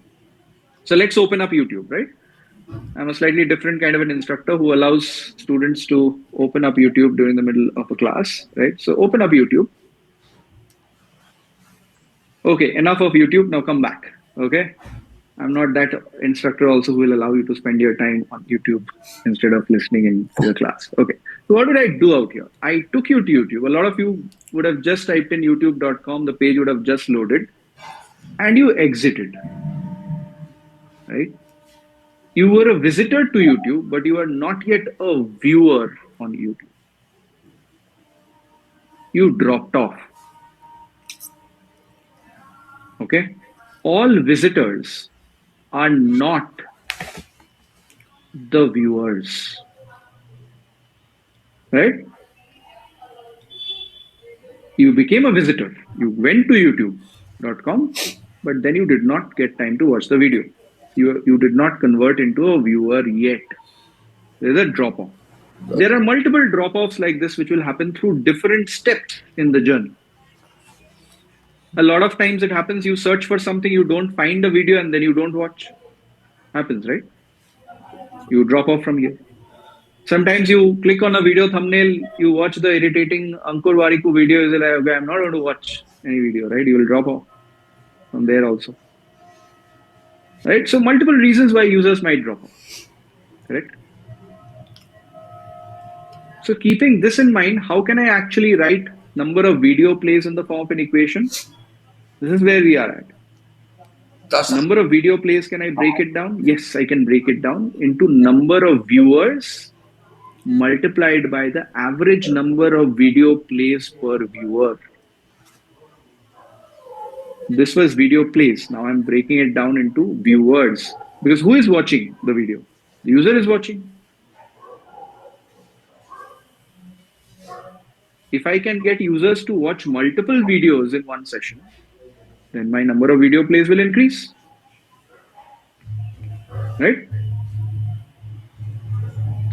so let's open up YouTube, right? I'm a slightly different kind of an instructor who allows students to open up YouTube during the middle of a class, right? So open up YouTube. Okay, enough of YouTube. Now come back. Okay. I'm not that instructor also who will allow you to spend your time on YouTube instead of listening in your class. Okay. So what did I do out here? I took you to YouTube. A lot of you would have just typed in youtube.com. The page would have just loaded and you exited, right? You were a visitor to YouTube, but you are not yet a viewer on YouTube. You dropped off. Okay. All visitors are not the viewers, right? You became a visitor. You went to youtube.com, but then you did not get time to watch the video. You did not convert into a viewer yet. There's a drop off. There are multiple drop offs like this which will happen through different steps in the journey. A lot of times it happens you search for something, you don't find a video, and then you don't watch. Happens, right? You drop off from here. Sometimes you click on a video thumbnail, you watch the irritating Ankur Wariku video, you're like, okay, I'm not going to watch any video, right? You will drop off from there also. Right? So multiple reasons why users might drop off. Correct? So keeping this in mind, how can I actually write number of video plays in the form of an equation? This is where we are at. Number of video plays, can I break it down? Yes, I can break it down into number of viewers multiplied by the average number of video plays per viewer. This was video plays. Now I'm breaking it down into viewers. Because who is watching the video? The user is watching. If I can get users to watch multiple videos in one session, then my number of video plays will increase. Right?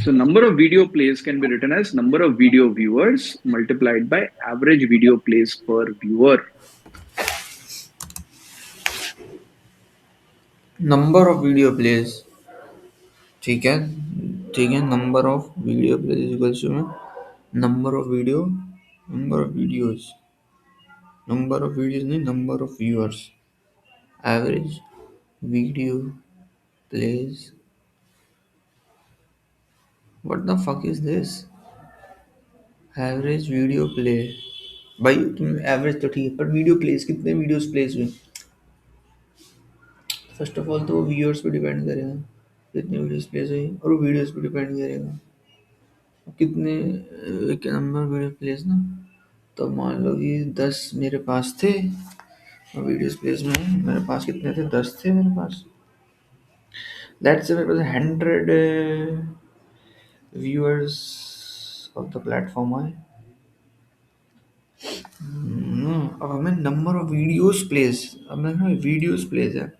So number of video plays can be written as number of video viewers multiplied by average video plays per viewer. Number of video plays, ठीक है, ठीक है. Number of video plays is equals to number of video, number of videos, number of videos नहीं, number of viewers, average video plays. What the fuck is this? Average video play. भाई तुम average तो ठीक है, पर video place कितने videos place हुए? First of all तो वो व्यूअर्स पे डिपेंड करेगा कितने वीडियोस प्लेस हुई, और वो वीडियोस पे डिपेंड करेगा कितने नंबर वीडियो प्लेस ना. तो मान लो कि 10 मेरे पास थे और वीडियोस प्लेस में मेरे पास कितने थे? 10 थे मेरे पास. लेट्स से मेरे पास 100 व्यूअर्स ऑफ द प्लेटफॉर्म है. अब हमें नंबर ऑफ वीडियोस प्लेस, अब मैं वीडियोस प्लेस है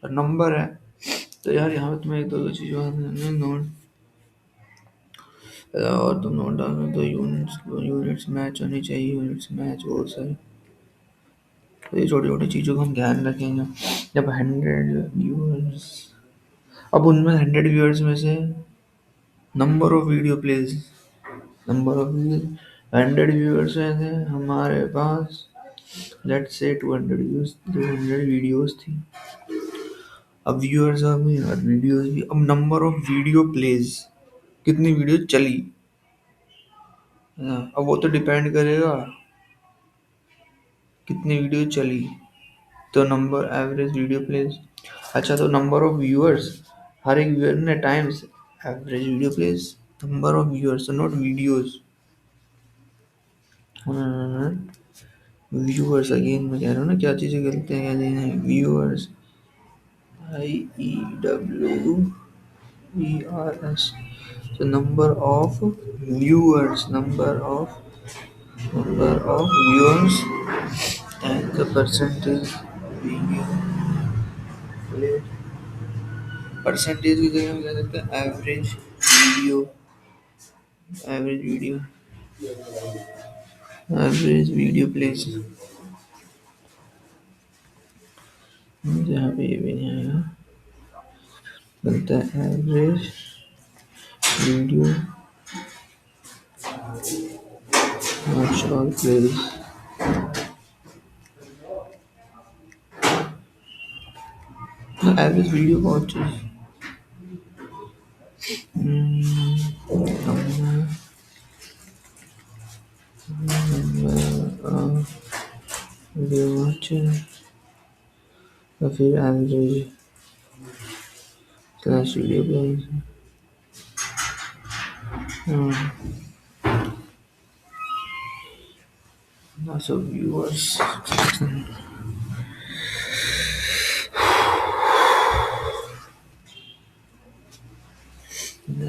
और नंबर है. तो यार यहाँ पे तुम्हें एक दो चीज़ नोट, और तुम नोट डालो तो यूनिट्स मैच होनी चाहिए. यूनिट्स मैच बहुत सारे. तो ये छोटी छोटी चीज़ों का हम ध्यान रखेंगे। जब 100 व्यूअर्स, अब उनमें 100 व्यूअर्स में से number of video plays, number of 100 viewers में से हमारे पास लेट्स से 200 व्यूज, 200 वीडियोस थी। अब व्यूअर्स आ गए और वीडियोस भी। अब नंबर ऑफ वीडियो प्लेज, कितनी वीडियो चली, अब वो तो डिपेंड करेगा कितनी वीडियो चली, तो नंबर एवरेज वीडियो प्लेज। अच्छा, तो नंबर ऑफ व्यूअर्स, हर एक व्यूअर ने times average video plays, number of viewers not videos. Viewers again मैं कह रहा हूँ ना क्या चीज़ें गलत हैं, क्या चीज़ें हैं। Viewers, IEWERS, so number of viewers and the percentage video played। Percentage की जगह हम कह सकते हैं एवरेज वीडियो प्लेज। जहाँ पे ये भी नहीं आएगा, बनता है एवरेज वीडियो वॉच और plays. Average video watches, video watches और फिर average slash video plays. So viewers,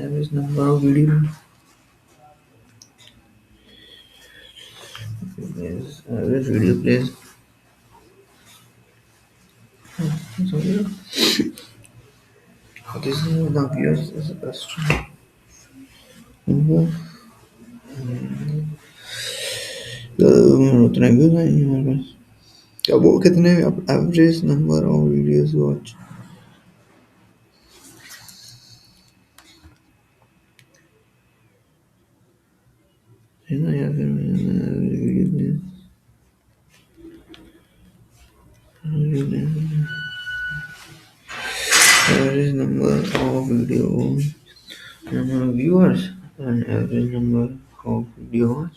average number of video plays, average video plays। So yeah, this is the viewers is the best number। उतना views नहीं है हमारे पास। क्या वो कितने average number of videos watch, है ना, या फिर average number of video viewers and average number of videos।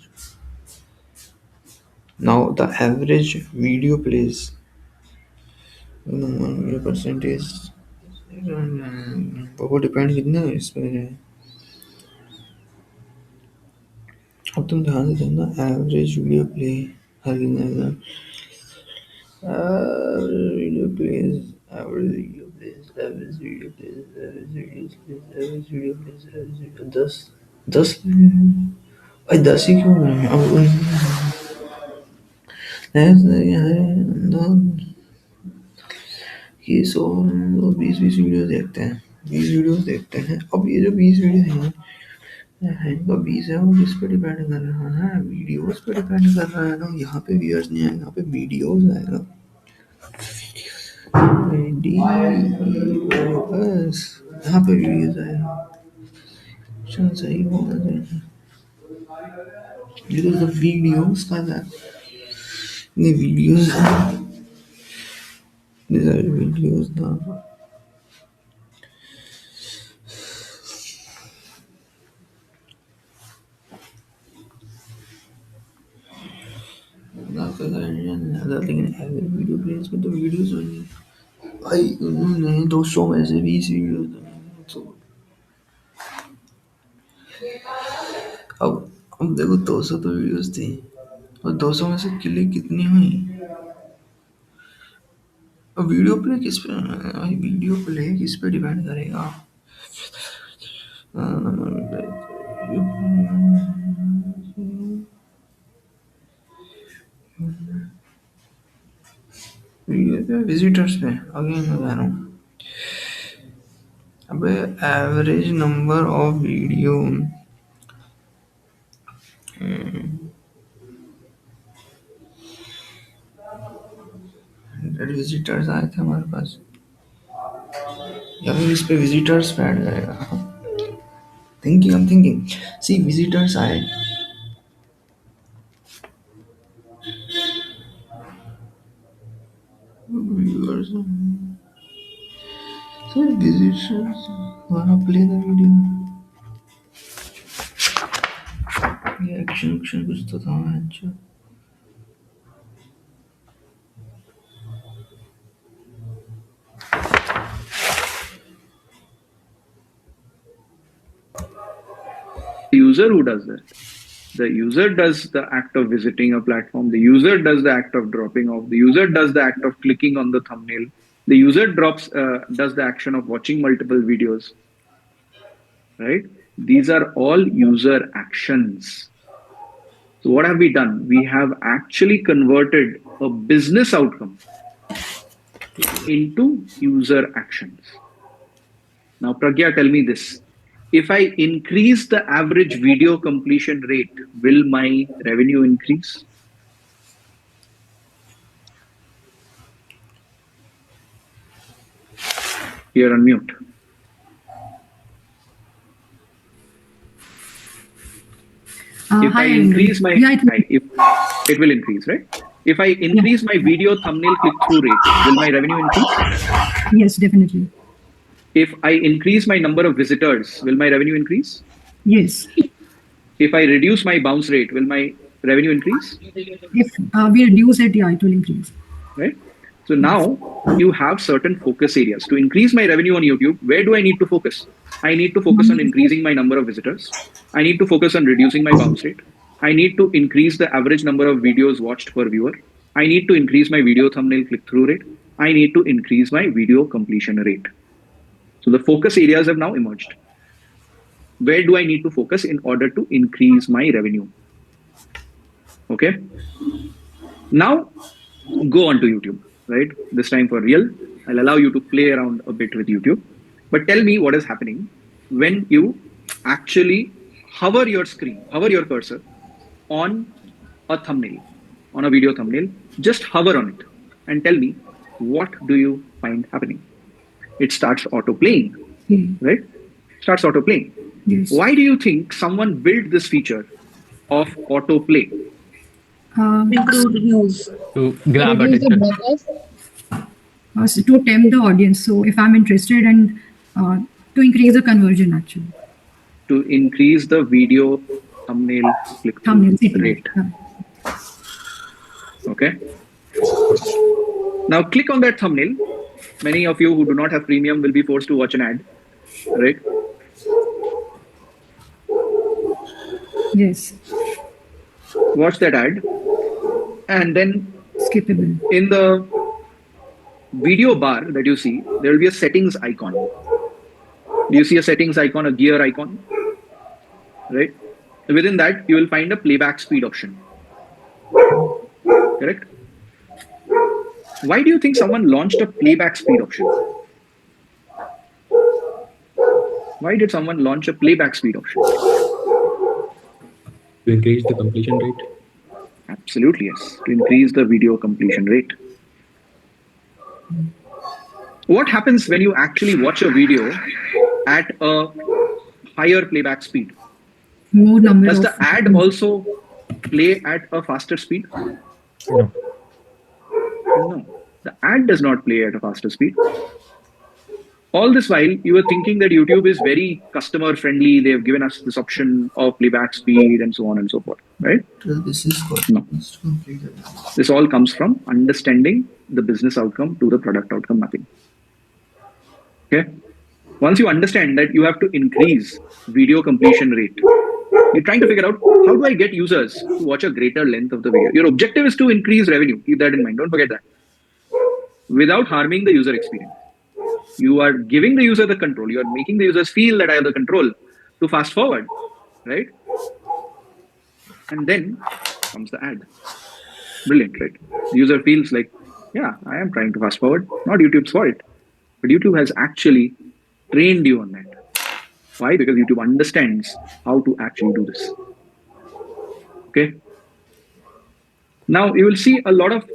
Now the average video plays, video percentage, वो डिपेंड कितना है इस पर है। अब तुम ध्यान से देखना, एवरेज वीडियो प्ले हर कितना, video plays, average video plays, average video plays, average video plays, average video plays, average video 10 भाई 10 ही क्यों है अब ये 100 20 वीडियो देखते हैं, 20 वीडियोस देखते हैं। अब ये जो 20 वीडियो हैं इनका 20 है, वो किस पे डिपेंड कर रहा है, वीडियोस पे डिपेंड कर रहा है ना। यहाँ पे व्यूअर्स नहीं आएगा, यहाँ पे वीडियोस आएगा। वीडियोस, यहाँ पे वीडियोस आएगा। चल सही होना चाहिए, because the videos का that the videos, these are videos now। लेकिन एवरेज वीडियो प्लेस में तो वीडियोस होंगी भाई, उन्होंने 200 में से 20 वीडियोस। अब देखो 200 तो वीडियोस थी और 200 में से क्लिक कितनी हुई। अब वीडियो प्ले किस पे, वीडियो प्ले किस पे डिपेंड करेगा, वीडियो पे विजिटर्स पे। अगेन मैं कह रहा हूँ, अब average number of video, 100 visitors आए थे हमारे पास यार इस पे visitors पे ऐड करेगा I'm thinking see visitors आए viewers so visitors wanna play the video ये action कुछ तो था अच्छा user who does that. The user does the act of visiting a platform. The user does the act of dropping off. The user does the act of clicking on the thumbnail. The user does the action of watching multiple videos. Right? These are all user actions. So what have we done? We have actually converted a business outcome into user actions. Now, Pragya, tell me this. If I increase the average video completion rate, will my revenue increase? You're on mute. If I increase my, it will increase, right? If I increase my video thumbnail click-through rate, will my revenue increase? Yes, definitely. If I increase my number of visitors, will my revenue increase? Yes. If I reduce my bounce rate, will my revenue increase? If we reduce it, yeah, it will increase. Right? So now you have certain focus areas. To increase my revenue on YouTube, where do I need to focus? I need to focus on increasing my number of visitors. I need to focus on reducing my bounce rate. I need to increase the average number of videos watched per viewer. I need to increase my video thumbnail click-through rate. I need to increase my video completion rate. So the focus areas have now emerged. Where do I need to focus in order to increase my revenue? Okay. Now go on to YouTube, right? This time for real. I'll allow you to play around a bit with YouTube. But tell me what is happening when you actually hover your screen, hover your cursor on a thumbnail, on a video thumbnail. Just hover on it and tell me what do you find happening? It starts auto-playing, right? Starts auto-playing. Yes. Why do you think someone built this feature of autoplay? Include views. To grab attention. To tempt the audience. So if I'm interested and to increase the conversion actually. To increase the video thumbnail click-through rate. Okay. Now click on that thumbnail. Many of you who do not have premium will be forced to watch an ad, right? Yes. Watch that ad, and then skippable. In the video bar that you see, there will be a settings icon. Do you see a settings icon, a gear icon? Right? Within that, you will find a playback speed option. Correct? Why do you think someone launched a playback speed option? Why did someone launch a playback speed option? To increase the completion rate? Absolutely, yes. To increase the video completion rate. What happens when you actually watch a video at a higher playback speed? More number Does of the ad also play at a faster speed? No. No. The ad does not play at a faster speed. All this while, you were thinking that YouTube is very customer friendly. They've given us this option of playback speed and so on and so forth, right? This is No. This all comes from understanding the business outcome to the product outcome mapping. Okay. Once you understand that you have to increase video completion rate, you're trying to figure out how do I get users to watch a greater length of the video. Your objective is to increase revenue. Keep that in mind. Don't forget that. Without harming the user experience. You are giving the user the control. You are making the users feel that I have the control to fast forward, right? And then comes the ad. Brilliant, right? The user feels like, yeah, I am trying to fast forward. Not YouTube's fault. But YouTube has actually trained you on that. Why? Because YouTube understands how to actually do this. Okay. Now you will see a lot of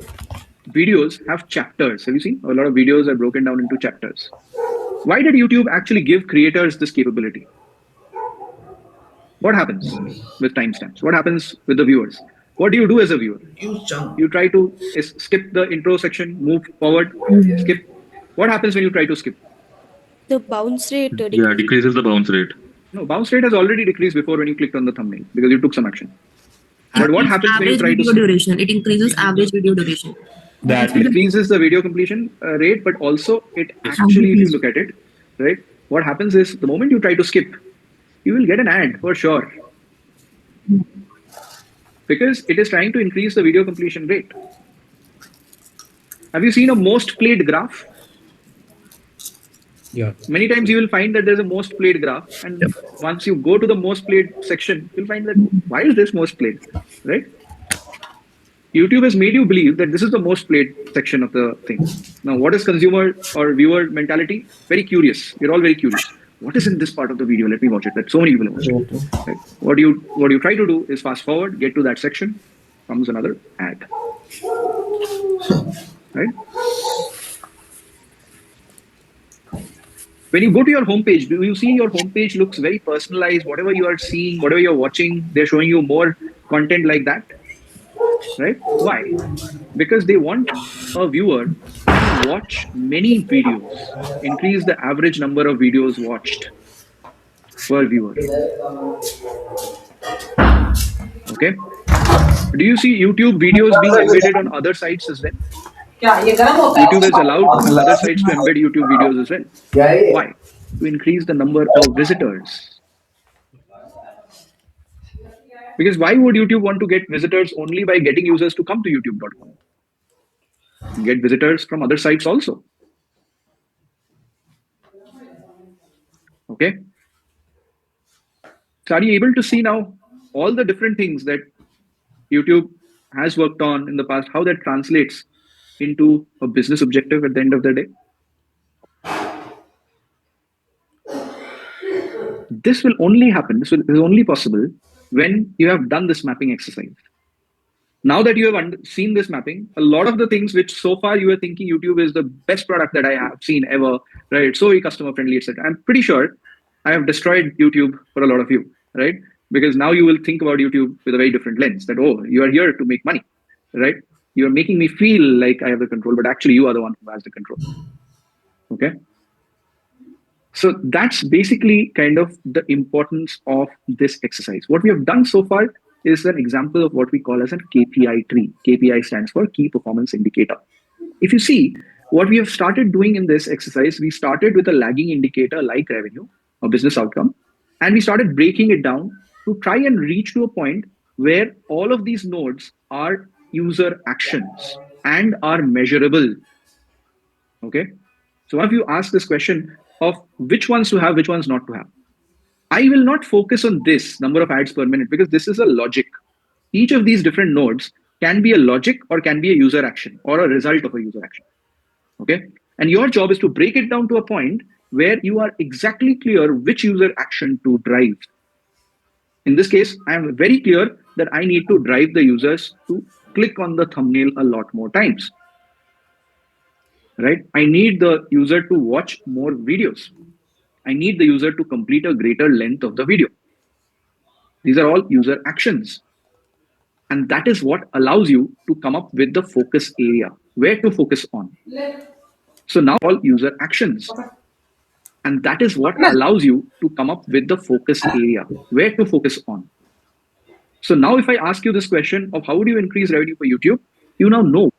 videos have chapters. Have you seen? A lot of videos are broken down into chapters. Why did YouTube actually give creators this capability? What happens with timestamps? What happens with the viewers? What do you do as a viewer? You try to skip the intro section, move forward, skip. What happens when you try to skip? The bounce rate Yeah, decreases. decreases the bounce rate. No, bounce rate has already decreased before when you clicked on the thumbnail because you took some action. But what happens when you Average try to video skip? duration. It increases average video duration. It decreases the video completion rate, but also it actually, if you look at it, right, what happens is the moment you try to skip, you will get an ad for sure because it is trying to increase the video completion rate. Have you seen a most played graph? Yeah. Many times you will find that there's a most played graph, and once you go to the most played section, you'll find that why is this most played, right? YouTube has made you believe that this is the most played section of the thing. Now, what is consumer or viewer mentality? Very curious. We're all very curious. What is in this part of the video? Let me watch it. That so many people watch it. Right? What you try to do is fast forward, get to that section, comes another ad. Right? When you go to your homepage, do you see your homepage looks very personalized? Whatever you are seeing, whatever you're watching, they're showing you more content like that. Right? Why? Because they want a viewer to watch many videos, increase the average number of videos watched per viewer. Okay. Do you see YouTube videos being embedded on other sites as well? YouTube has allowed other sites to embed YouTube videos as well. Why? To increase the number of visitors. Because why would YouTube want to get visitors only by getting users to come to youtube.com? Get visitors from other sites also. Okay. So are you able to see now all the different things that YouTube has worked on in the past, how that translates into a business objective at the end of the day? This will only happen, this is only possible when you have done this mapping exercise. Now that you have seen this mapping, a lot of the things which so far you were thinking YouTube is the best product that I have seen ever, right? So customer friendly, etc. I'm pretty sure I have destroyed YouTube for a lot of you, right? Because now you will think about YouTube with a very different lens that, oh, you are here to make money, right? You're making me feel like I have the control, but actually you are the one who has the control. Okay. So that's basically kind of the importance of this exercise. What we have done so far is an example of what we call as a KPI tree. KPI stands for Key Performance Indicator. If you see, what we have started doing in this exercise, we started with a lagging indicator like revenue or business outcome, and we started breaking it down to try and reach to a point where all of these nodes are user actions and are measurable. Okay. So if you ask this question of which ones to have, which ones not to have, I will not focus on this number of ads per minute because this is a logic. Each of these different nodes can be a logic or can be a user action or a result of a user action. Okay. And your job is to break it down to a point where you are exactly clear which user action to drive. In this case, I am very clear that I need to drive the users to click on the thumbnail a lot more times. Right? I need the user to watch more videos. I need the user to complete a greater length of the video. These are all user actions. And that is what allows you to come up with the focus area, where to focus on. So now all user actions. And that is what allows you to come up with the focus area, where to focus on. So now if I ask you this question of how do you increase revenue for YouTube, you now know